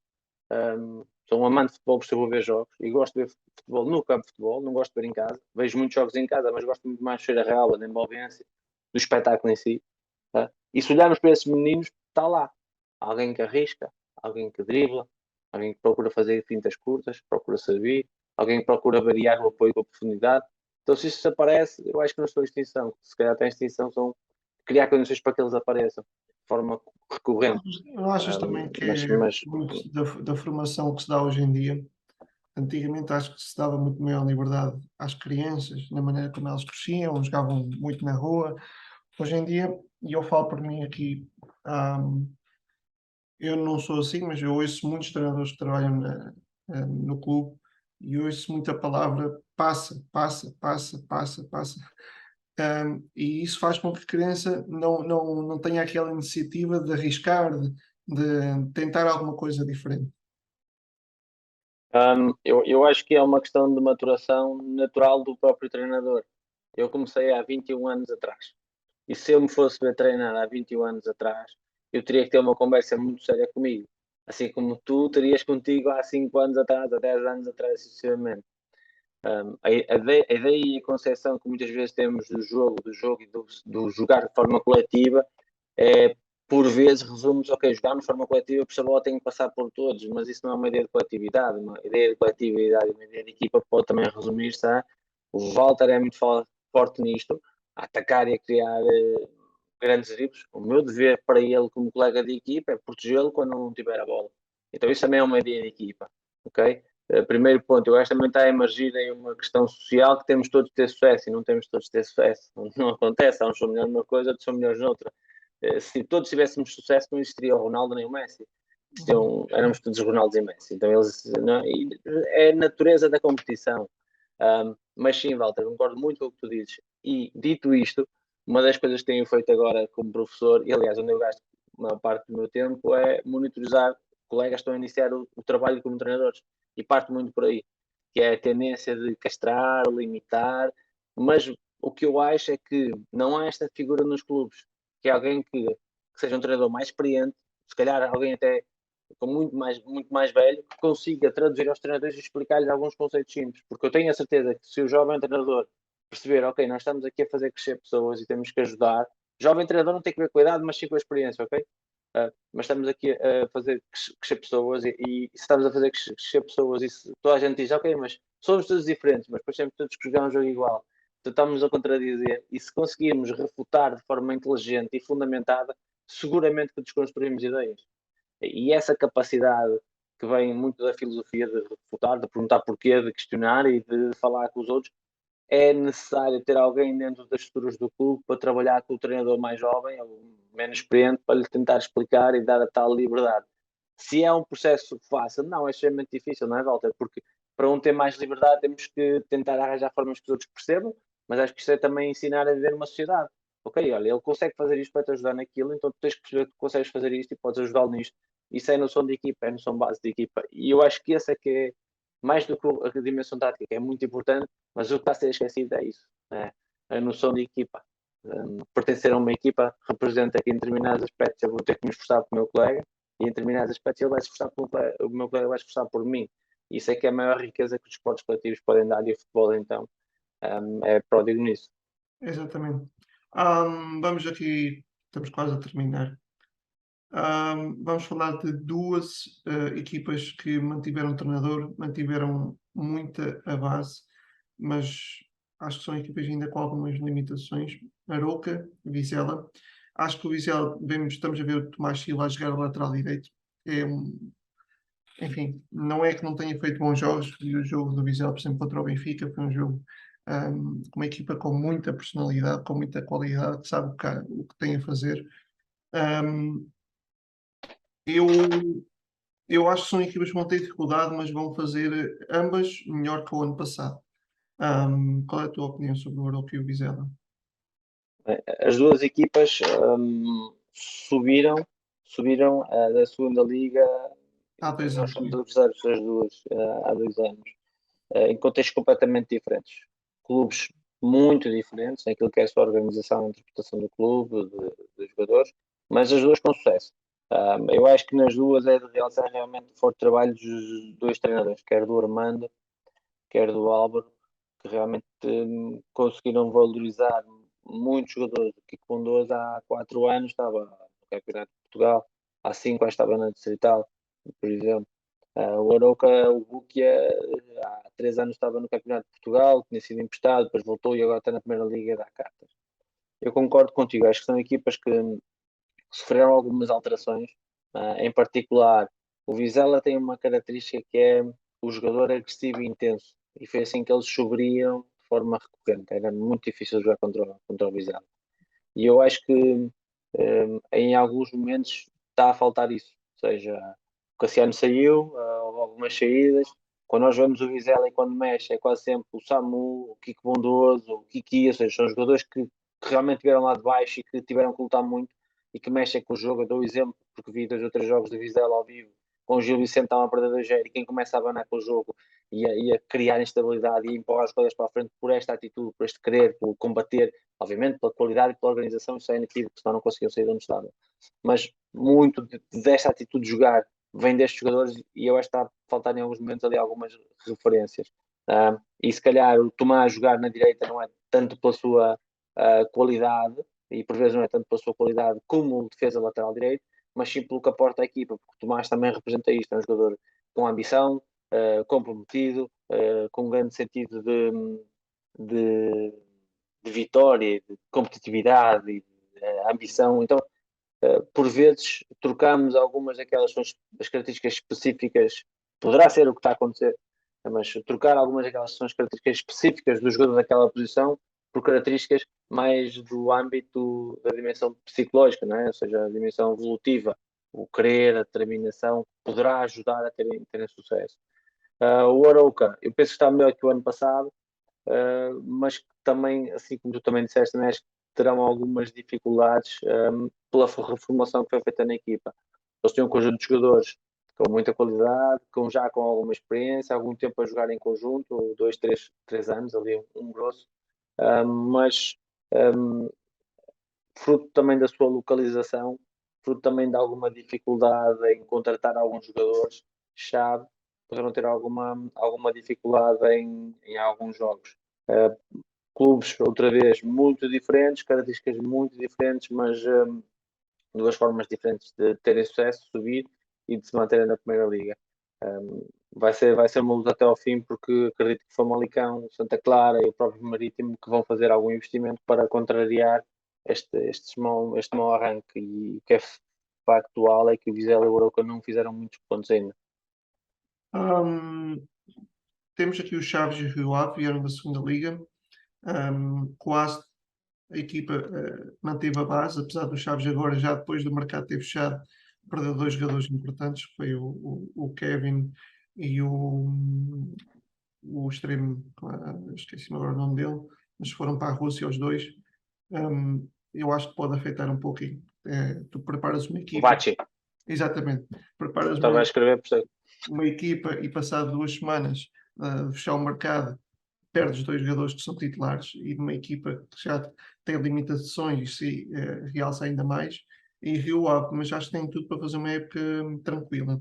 Sou um amante de futebol, por isso eu vou ver jogos e gosto de ver futebol no campo de futebol, não gosto de ver em casa. Vejo muitos jogos em casa, mas gosto muito mais de ser a real, da envolvência, do espetáculo em si. Tá? E se olharmos para esses meninos, está lá. Alguém que arrisca, alguém que dribla, alguém que procura fazer fintas curtas, procura servir, alguém que procura variar o apoio com a profundidade. Então, se isso aparece, eu acho que não estou em extinção. Se calhar tem extinção, são criar condições para que eles apareçam de forma recorrente.
Não achas também que
Mas,
é
mas
muito da formação que se dá hoje em dia? Antigamente acho que se dava muito maior liberdade às crianças, na maneira como elas cresciam, jogavam muito na rua. Hoje em dia, e eu falo por mim aqui, eu não sou assim, mas eu ouço muitos treinadores que trabalham no clube e ouço muita palavra passa, passa, passa, passa, passa. E isso faz com que a criança não tenha aquela iniciativa de arriscar, de tentar alguma coisa diferente.
eu acho que é uma questão de maturação natural do próprio treinador. Eu comecei há 21 anos atrás. E se eu me fosse ver treinar há 21 anos atrás, eu teria que ter uma conversa muito séria comigo. Assim como tu terias contigo há 5 anos atrás, há 10 anos atrás, sucessivamente. A ideia e a concepção que muitas vezes temos do jogo e do jogar de forma coletiva é, por vezes, resume-se, ok, jogar de forma coletiva, por isso a bola tem que passar por todos, mas isso não é uma ideia de coletividade. Uma ideia de coletividade e uma ideia de equipa pode também resumir-se a o Walter é muito forte nisto, a atacar e a criar grandes dribles. O meu dever para ele, como colega de equipa, é protegê-lo quando não tiver a bola. Então, isso também é uma ideia de equipa, ok? Primeiro ponto, eu acho que também está a emergir aí uma questão social que temos todos de ter sucesso e não temos todos de ter sucesso. Não acontece, há uns são melhores numa coisa, outros são melhores noutra. Se todos tivéssemos sucesso, não existiria o Ronaldo nem o Messi. Éramos todos Ronaldos e Messi. Então, não, é a natureza da competição. Mas sim, Walter, concordo muito com o que tu dizes. E dito isto, uma das coisas que tenho feito agora como professor, e aliás, onde eu gasto a maior parte do meu tempo, é monitorizar colegas que estão a iniciar o trabalho como treinadores. E parto muito por aí, que é a tendência de castrar, limitar, mas o que eu acho é que não há esta figura nos clubes, que é alguém que seja um treinador mais experiente, se calhar alguém até com muito mais velho, que consiga traduzir aos treinadores e explicar-lhes alguns conceitos simples. Porque eu tenho a certeza que se o jovem treinador perceber, ok, nós estamos aqui a fazer crescer pessoas e temos que ajudar, jovem treinador não tem que ver com a idade, mas sim com a experiência, ok? Mas estamos aqui a fazer crescer pessoas e se estamos a fazer crescer pessoas e se toda a gente diz, ok, mas somos todos diferentes, mas depois temos todos que jogar um jogo igual. Então estamos a contradizer e se conseguirmos refutar de forma inteligente e fundamentada, seguramente que desconstruímos ideias. E essa capacidade que vem muito da filosofia de refutar, de perguntar porquê, de questionar e de falar com os outros, é necessário ter alguém dentro das estruturas do clube para trabalhar com o treinador mais jovem ou menos experiente para lhe tentar explicar e dar a tal liberdade. Se é um processo fácil, não, é extremamente difícil, não é, Walter? Porque para um ter mais liberdade temos que tentar arranjar formas que os outros percebam, mas acho que isso é também ensinar a viver numa sociedade. Ok, olha, ele consegue fazer isto para te ajudar naquilo, então tu tens que perceber que tu consegues fazer isto e podes ajudá-lo nisto. Isso é noção de equipa, é noção base de equipa. E eu acho que essa é que é, mais do que a dimensão tática, que é muito importante, mas o que está a ser esquecido é isso, é a noção de equipa. Pertencer a uma equipa representa que em determinados aspectos eu vou ter que me esforçar para o meu colega e em determinados aspectos ele vai se esforçar por o meu colega vai se esforçar por mim. Isso é que é a maior riqueza que os esportes coletivos podem dar e o futebol então é pródigo nisso.
Exatamente. Vamos aqui, estamos quase a terminar. Vamos falar de duas equipas que mantiveram o treinador, mantiveram muita a base, mas acho que são equipas ainda com algumas limitações. Arouca, Vizela. Acho que o Vizela, estamos a ver o Tomás Silva a jogar a lateral direito. É enfim, não é que não tenha feito bons jogos, e o jogo do Vizela, por exemplo, contra o Benfica, foi um jogo com uma equipa com muita personalidade, com muita qualidade, que sabe o que tem a fazer. Um, Eu, eu acho que são equipas que vão ter dificuldade, mas vão fazer ambas melhor que o ano passado. Qual é a tua opinião sobre o Aroca e o Vizela?
As duas equipas subiram da segunda liga.
Há dois
Nós
anos,
somos
sim.
adversários das duas há 2 anos, em contextos completamente diferentes. Clubes muito diferentes naquilo que é a sua organização e interpretação do clube, dos jogadores, mas as duas com sucesso. Eu acho que nas duas é de realçar realmente o forte trabalho dos dois treinadores, quer do Armando, quer do Álvaro, que realmente conseguiram valorizar muitos jogadores. O Kiko Bondoso há 4 anos estava no Campeonato de Portugal, há 5 anos estava na Distrital, por exemplo. O Arouca, o Bukia, há 3 anos estava no Campeonato de Portugal, tinha sido emprestado, depois voltou e agora está na Primeira Liga da Cartas. Eu concordo contigo, acho que são equipas que sofreram algumas alterações. Em particular, o Vizela tem uma característica que é o jogador agressivo e intenso, e foi assim que eles sobriam de forma recorrente. Era muito difícil jogar contra o Vizela. E eu acho que em alguns momentos está a faltar isso. Ou seja, o Cassiano saiu, houve algumas saídas. Quando nós vemos o Vizela e quando mexe, é quase sempre o Samu, o Kiko Bondoso, o Kiki, ou seja, são jogadores que realmente vieram lá de baixo e que tiveram que lutar muito e que mexem com o jogo. Eu dou o exemplo, porque vi 2 ou 3 jogos do Vizela ao vivo, com o Gil Vicente estava a perder 2-0 e quem começa a abanar com o jogo e a criar instabilidade e a empurrar as coisas para a frente por esta atitude, por este querer, por combater, obviamente pela qualidade e pela organização, isso é inequívoco, senão não conseguiam sair de onde estavam. Mas muito desta atitude de jogar vem destes jogadores e eu acho que está a faltar em alguns momentos ali algumas referências. E se calhar o Tomás jogar na direita não é tanto pela sua qualidade, e por vezes não é tanto pela sua qualidade como o defesa lateral direito, mas sim pelo que aporta à equipa, porque o Tomás também representa isto, é um jogador com ambição, comprometido, com um grande sentido de, de vitória, de competitividade e de ambição. Então, por vezes, trocamos algumas daquelas são as características específicas, poderá ser o que está a acontecer, mas trocar algumas daquelas são as características específicas do jogador daquela posição por características mais do âmbito da dimensão psicológica, não é? Ou seja, a dimensão evolutiva, o querer, a determinação, poderá ajudar a terem sucesso. O Arouca, eu penso que está melhor que o ano passado, mas que também, assim como tu também disseste, também acho que terão algumas dificuldades pela reformulação que foi feita na equipa. Eles têm um conjunto de jogadores com muita qualidade, já com alguma experiência, algum tempo a jogar em conjunto, 2, 3 anos, ali um grosso, mas um, fruto também da sua localização, fruto também de alguma dificuldade em contratar alguns jogadores-chave, poderão ter alguma dificuldade em alguns jogos. Clubes, outra vez, muito diferentes, características muito diferentes, mas duas formas diferentes de terem sucesso, subir e de se manterem na Primeira Liga. Vai ser uma luta até ao fim, porque acredito que Famalicão, Santa Clara e o próprio Marítimo que vão fazer algum investimento para contrariar este mau arranque. E o que é factual é que o Vizela e o Arouca não fizeram muitos pontos ainda.
Ahm, Temos aqui os Chaves e o Rio Ave, vieram da segunda liga. Quase a equipa manteve a base, apesar dos Chaves agora, já depois do mercado ter fechado, perdeu dois jogadores importantes, que foi o Kevin e o extremo, esqueci-me agora o nome dele, mas foram para a Rússia os dois. Eu acho que pode afetar um pouquinho. Tu preparas uma
O
equipa,
Bachi,
exatamente, preparas
estava a escrever, por
uma equipa e passado 2 semanas fechar o mercado, perdes dois jogadores que são titulares e numa equipa que já tem limitações e realça ainda mais. E Rio Ave, mas acho que tem tudo para fazer uma época tranquila.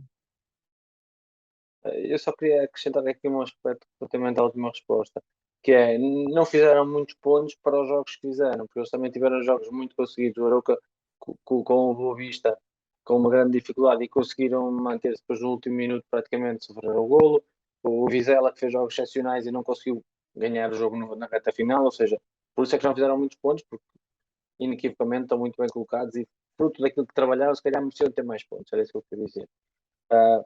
Eu só queria acrescentar aqui um aspecto relativamente à última resposta, que é, não fizeram muitos pontos para os jogos que fizeram, porque eles também tiveram jogos muito conseguidos. O Arouca com o Boa Vista com uma grande dificuldade e conseguiram manter-se depois no último minuto praticamente sofreram o golo. O Vizela que fez jogos excepcionais e não conseguiu ganhar o jogo na reta final, ou seja, por isso é que não fizeram muitos pontos, porque inequivocamente estão muito bem colocados e fruto daquilo que trabalharam, se calhar mereciam ter mais pontos, era isso que eu queria dizer.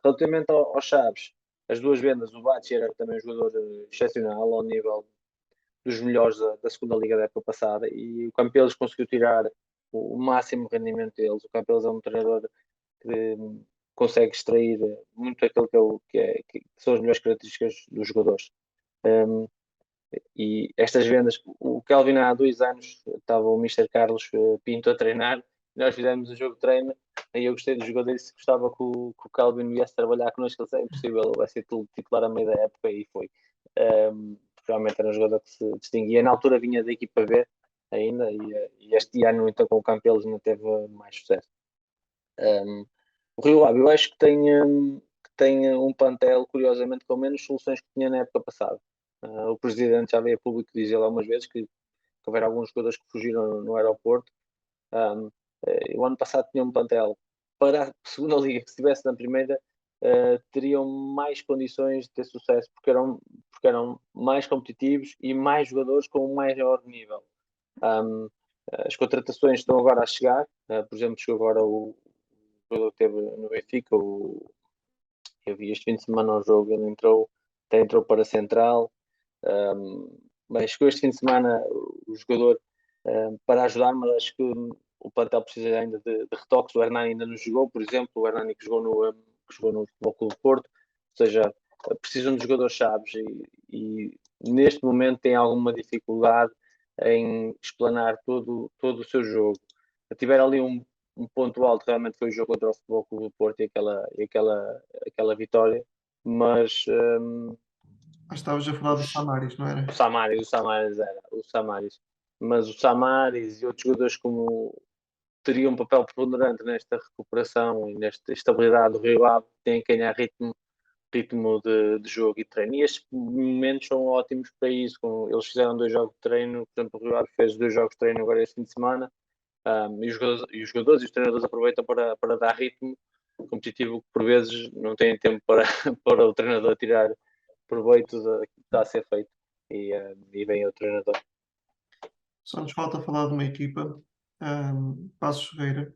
Relativamente aos Chaves, as duas vendas, o Bachi era também um jogador excepcional ao nível dos melhores da segunda liga da época passada e o Campelos conseguiu tirar o máximo rendimento deles. O Campelos é um treinador que consegue extrair muito aquilo que são as melhores características dos jogadores. Um, e estas vendas, o Kelvin há 2 anos estava o Mister Carlos Pinto a treinar, nós fizemos o jogo de treino, e eu gostei do jogador, disse que gostava que o Kelvin viesse trabalhar connosco, ele disse, é impossível, ele vai ser titular a meio da época, e foi. Realmente era um jogador que se distinguia, na altura vinha da equipa B ainda, e este ano então com o Campelos não teve mais sucesso. O Rio Ave, eu acho que tem um plantel, curiosamente, com menos soluções que tinha na época passada. O presidente já veio a público dizer algumas vezes que houveram alguns jogadores que fugiram no aeroporto. Um, o ano passado tinha um plantel para a segunda liga, que se estivesse na primeira, teriam mais condições de ter sucesso, porque eram mais competitivos e mais jogadores com um maior nível. Um, as contratações estão agora a chegar, por exemplo, chegou agora o jogador que teve no Benfica, eu vi este fim de semana um jogo, ele até entrou para a Central, mas chegou este fim de semana o jogador para ajudar, mas acho que o plantel precisa ainda de retoques. O Hernani ainda não jogou, por exemplo, o Hernani que jogou no Futebol Clube do Porto, ou seja, precisam de jogadores chaves e neste momento tem alguma dificuldade em explanar todo o seu jogo. Tiveram ali um ponto alto, realmente foi o jogo contra o Futebol Clube do Porto e aquela vitória, mas
Acho que estavas a falar do
os,
Samaris, não era?
o Samaris, mas o Samaris e outros jogadores como teriam um papel preponderante nesta recuperação e nesta estabilidade do Rio Ave têm que ganhar ritmo de jogo e treino. E estes momentos são ótimos para isso. Eles fizeram 2 jogos de treino, por exemplo, o Rio Ave fez 2 jogos de treino agora este fim de semana, e os jogadores e os treinadores aproveitam para dar ritmo competitivo, que por vezes não têm tempo para, para o treinador tirar proveito do que está a ser feito, e vem o treinador.
Só nos falta falar de uma equipa, Passos Ferreira,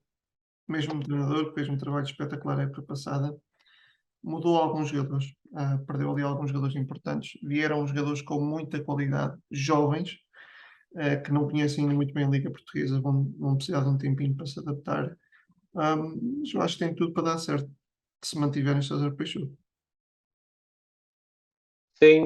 mesmo treinador, que fez um trabalho espetacular a época passada, mudou alguns jogadores, perdeu ali alguns jogadores importantes, vieram jogadores com muita qualidade, jovens, que não conhecem ainda muito bem a Liga Portuguesa, vão precisar de um tempinho para se adaptar. Mas eu acho que tem tudo para dar certo, se mantiverem César Peixoto.
Sim,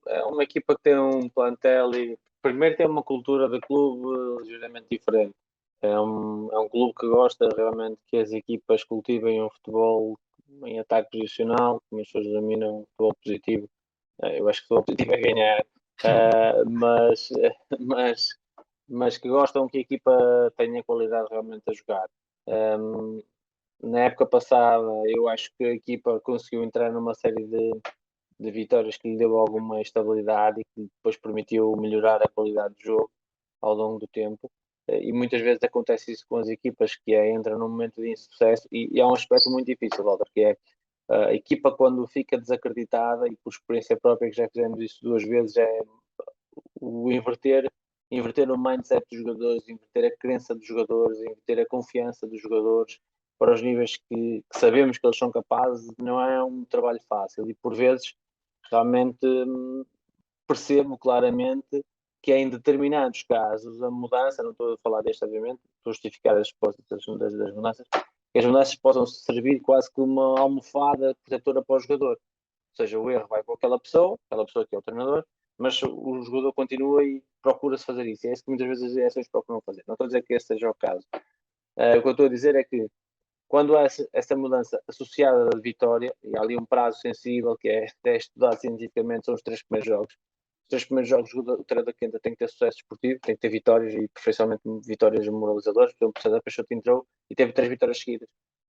é uma equipa que tem um plantel e primeiro tem uma cultura de clube ligeiramente diferente. É um clube que gosta realmente que as equipas cultivem um futebol em ataque posicional, como as pessoas denominam futebol positivo. Eu acho que futebol positivo é ganhar, mas, mas, mas que gostam que a equipa tenha qualidade realmente a jogar. Um, Na época passada, eu acho que a equipa conseguiu entrar numa série de vitórias que lhe deu alguma estabilidade e que depois permitiu melhorar a qualidade do jogo ao longo do tempo. E muitas vezes acontece isso com as equipas, que entram num momento de insucesso, e é um aspecto muito difícil, Walter, que é a equipa quando fica desacreditada, e por experiência própria que já fizemos isso 2 vezes, é o inverter o mindset dos jogadores, inverter a crença dos jogadores, inverter a confiança dos jogadores para os níveis que sabemos que eles são capazes, não é um trabalho fácil, e por vezes realmente percebo claramente que em determinados casos a mudança, não estou a falar deste obviamente, estou a justificar as respostas das mudanças, que as mudanças possam servir quase como uma almofada protetora para o jogador. Ou seja, o erro vai com aquela pessoa que é o treinador, mas o jogador continua e procura-se fazer isso. É isso que muitas vezes as direções procuram fazer. Não estou a dizer que esse seja o caso. O que eu estou a dizer é que quando há essa mudança associada à vitória, e há ali um prazo sensível que é até estudado cientificamente, são os 3 primeiros jogos. Os 3 primeiros jogos o treinador que entra tem que ter sucesso esportivo, tem que ter vitórias e preferencialmente vitórias moralizadoras. Por exemplo, o César Peixoto entrou e teve 3 vitórias seguidas,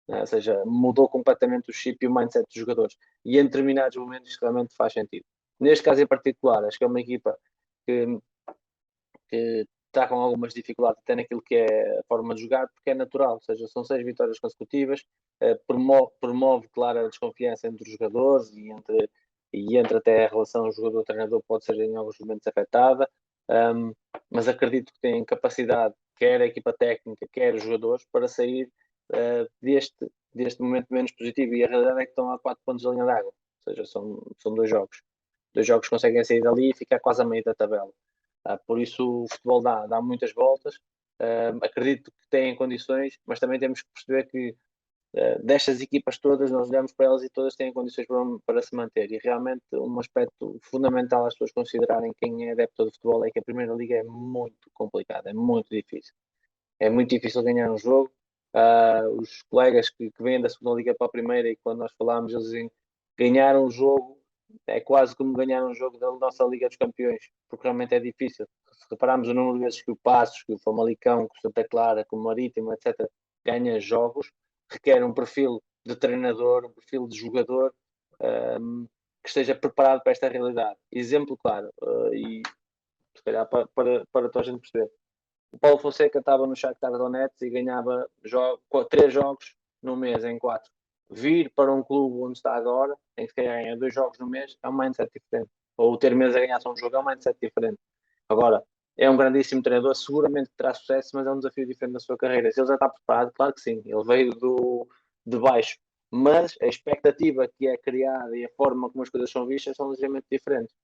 né? Ou seja, mudou completamente o chip e o mindset dos jogadores. E em determinados momentos isto realmente faz sentido. Neste caso em particular, acho que é uma equipa que está com algumas dificuldades até naquilo que é a forma de jogar, porque é natural, ou seja, são 6 vitórias consecutivas, promove clara a desconfiança entre os jogadores e entre até a relação jogador-treinador pode ser em alguns momentos afetada, mas acredito que têm capacidade, quer a equipa técnica, quer os jogadores, para sair deste momento menos positivo, e a realidade é que estão a 4 pontos da linha d'água, ou seja, são 2 jogos. 2 jogos conseguem sair dali e ficar quase a meio da tabela. Por isso o futebol dá muitas voltas. Acredito que têm condições, mas também temos que perceber que destas equipas todas, nós olhamos para elas e todas têm condições para se manter. E realmente um aspecto fundamental às pessoas considerarem quem é adepto de futebol é que a Primeira Liga é muito complicada, é muito difícil. É muito difícil ganhar um jogo. Os colegas que vêm da segunda liga para a primeira, e quando nós falamos, eles dizem ganhar um jogo é quase como ganhar um jogo da nossa Liga dos Campeões, porque realmente é difícil. Se repararmos o número de vezes que o Passos, que o Famalicão, que o Santa Clara, que o Marítimo, etc., ganha jogos, requer um perfil de treinador, um perfil de jogador que esteja preparado para esta realidade. Exemplo claro, e se calhar para toda a gente perceber. O Paulo Fonseca estava no Shakhtar Donetsk e ganhava 3 jogos no mês em 4. Vir para um clube onde está agora, em que se calhar ganha 2 jogos no mês, é um mindset diferente. Ou ter meses a ganhar só um jogo é um mindset diferente. Agora, é um grandíssimo treinador, seguramente terá sucesso, mas é um desafio diferente na sua carreira. Se ele já está preparado, claro que sim. Ele veio de baixo. Mas a expectativa que é criada e a forma como as coisas são vistas são ligeiramente diferentes.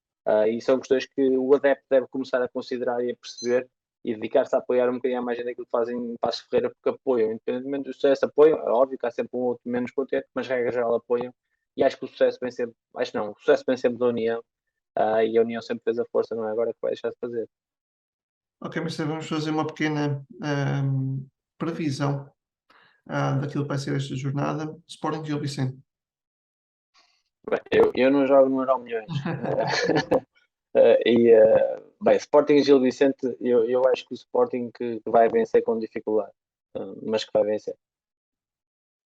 E são questões que o adepto deve começar a considerar e a perceber e dedicar-se a apoiar um bocadinho mais gente daquilo que fazem em Passos Ferreira, porque apoiam, independentemente do sucesso, apoiam. É óbvio que há sempre um outro menos contente, mas regra geral apoiam. E acho que o sucesso vem sempre, acho não, o sucesso vem sempre da união, e a união sempre fez a força, não é agora que vai deixar de fazer.
Ok, mas vamos fazer uma pequena previsão daquilo que vai ser esta jornada. Sporting Gil Vicente.
Bem, eu não jogo no Euro Milhões. Bem, Sporting e Gil Vicente, eu acho que o Sporting que vai vencer com dificuldade, mas que vai vencer.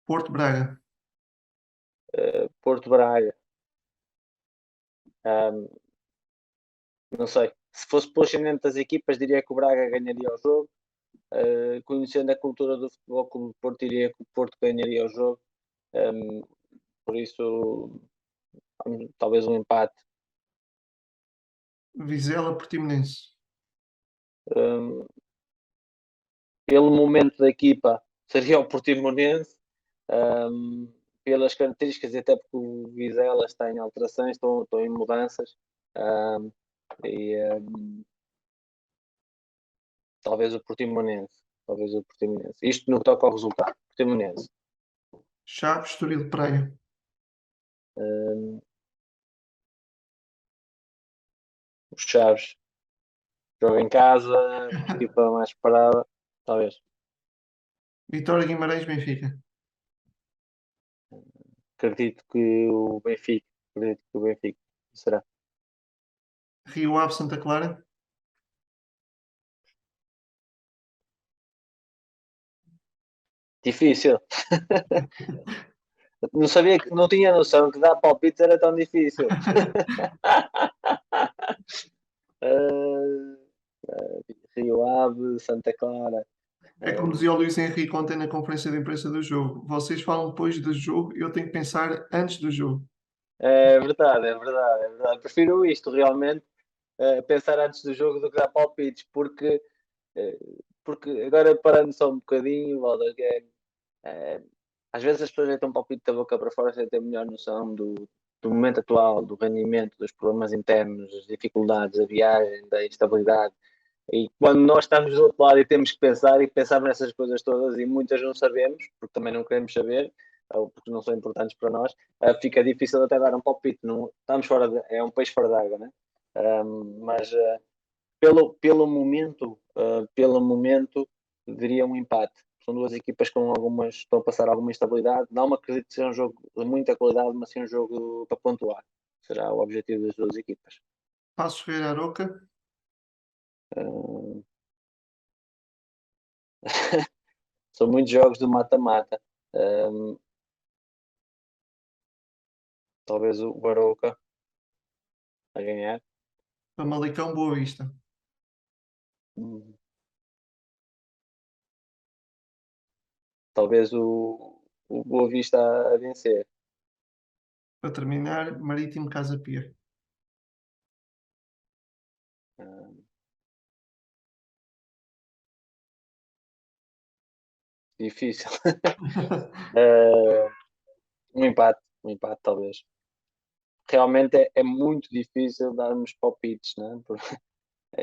Porto Braga.
Porto Braga, um, não sei. Se fosse pelo ascendente das equipas, diria que o Braga ganharia o jogo. Conhecendo a cultura do Futebol Clube do Porto, diria que o Porto ganharia o jogo. Por isso, talvez um empate.
Vizela Portimonense.
Um, Pelo momento da equipa, seria o Portimonense. Pelas características, e até porque o Vizela está em alterações, estão em mudanças. Um, e talvez o Portimonense. Talvez o Portimonense. Isto no que toca ao resultado. Portimonense.
Chaves Estoril Praia.
Um, os Chaves. Jogo em casa, uma equipa mais parada, talvez.
Vitória Guimarães Benfica.
Acredito que o Benfica, acredito que o Benfica será.
Rio Ave Santa Clara.
Difícil. Não sabia que não tinha noção que dar palpite era tão difícil. uh, Rio Ave, Santa Clara.
É como dizia o Luís Henrique ontem na conferência de imprensa do jogo. Vocês falam depois do jogo, eu tenho que pensar antes do jogo.
É verdade, é verdade, é verdade. Prefiro isto realmente, pensar antes do jogo do que dar palpites, porque agora parando só um bocadinho, Walter, é, às vezes as pessoas deitam um palpite da boca para fora sem ter melhor noção do momento atual, do rendimento, dos problemas internos, das dificuldades, da viagem, da instabilidade. E quando nós estamos do outro lado e temos que pensar e pensar nessas coisas todas, e muitas não sabemos, porque também não queremos saber, ou porque não são importantes para nós, fica difícil até dar um palpite. Não, estamos é um peixe fora d'água, né? Mas pelo momento, diria um empate. São duas equipas com estão a passar alguma instabilidade. Não me acredito que seja um jogo de muita qualidade, mas sim um jogo para pontuar. Será o objetivo das duas equipas.
Passos Ferreira Aroca.
Uh, São muitos jogos de mata-mata. Talvez o Baroca a ganhar.
Famalicão Boa Vista.
Hum, Talvez o Boa Vista a vencer.
Para terminar, Marítimo Casa Pia.
Uh, Difícil. Um empate talvez. Realmente é muito difícil darmos palpites, né?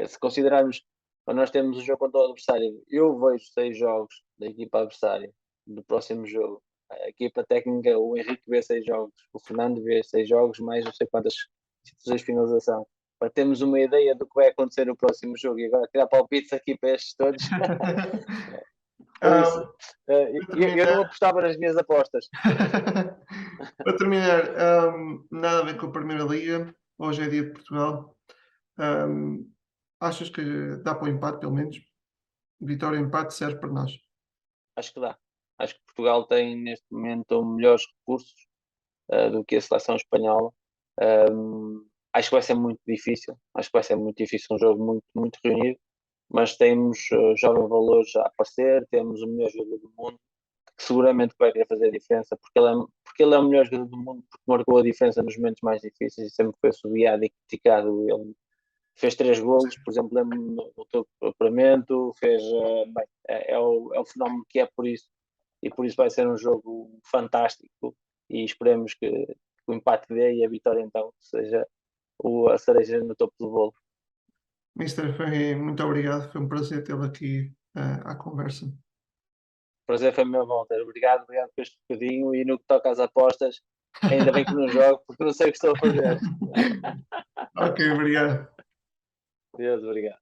Se considerarmos, quando nós temos o jogo contra o adversário, eu vejo 6 jogos da equipa adversária do próximo jogo a equipa técnica, o Henrique vê 6 jogos, o Fernando vê 6 jogos, mais não sei quantas situações de finalização. Para termos uma ideia do que vai acontecer no próximo jogo e agora tirar palpites aqui para estes todos. Por isso,
Ah, para
eu não
terminar,
apostava nas minhas apostas.
para terminar, nada a ver com a Primeira Liga. Hoje é dia de Portugal. Ahm, achas que dá para o empate, pelo menos? Vitória e empate serve para nós.
Acho que dá. Acho que Portugal tem neste momento melhores recursos do que a seleção espanhola. Acho que vai ser muito difícil. Acho que vai ser muito difícil, um jogo muito, muito reunido. Mas temos jovens valores a aparecer, temos o melhor jogador do mundo, que seguramente vai querer fazer a diferença, porque ele é o melhor jogador do mundo, porque marcou a diferença nos momentos mais difíceis e sempre foi subiado e criticado. Ele fez 3 golos, por exemplo, no teu apuramento, fez, bem, é o fenómeno que é por isso, e por isso vai ser um jogo fantástico e esperemos que o empate dê e a vitória então seja a cereja no topo do bolo.
Mister, muito obrigado. Foi um prazer tê-lo aqui à conversa.
O prazer foi meu, Walter. Obrigado por este bocadinho e no que toca às apostas, ainda bem que não jogo porque não sei o que estou a fazer.
Ok, obrigado.
Deus, obrigado.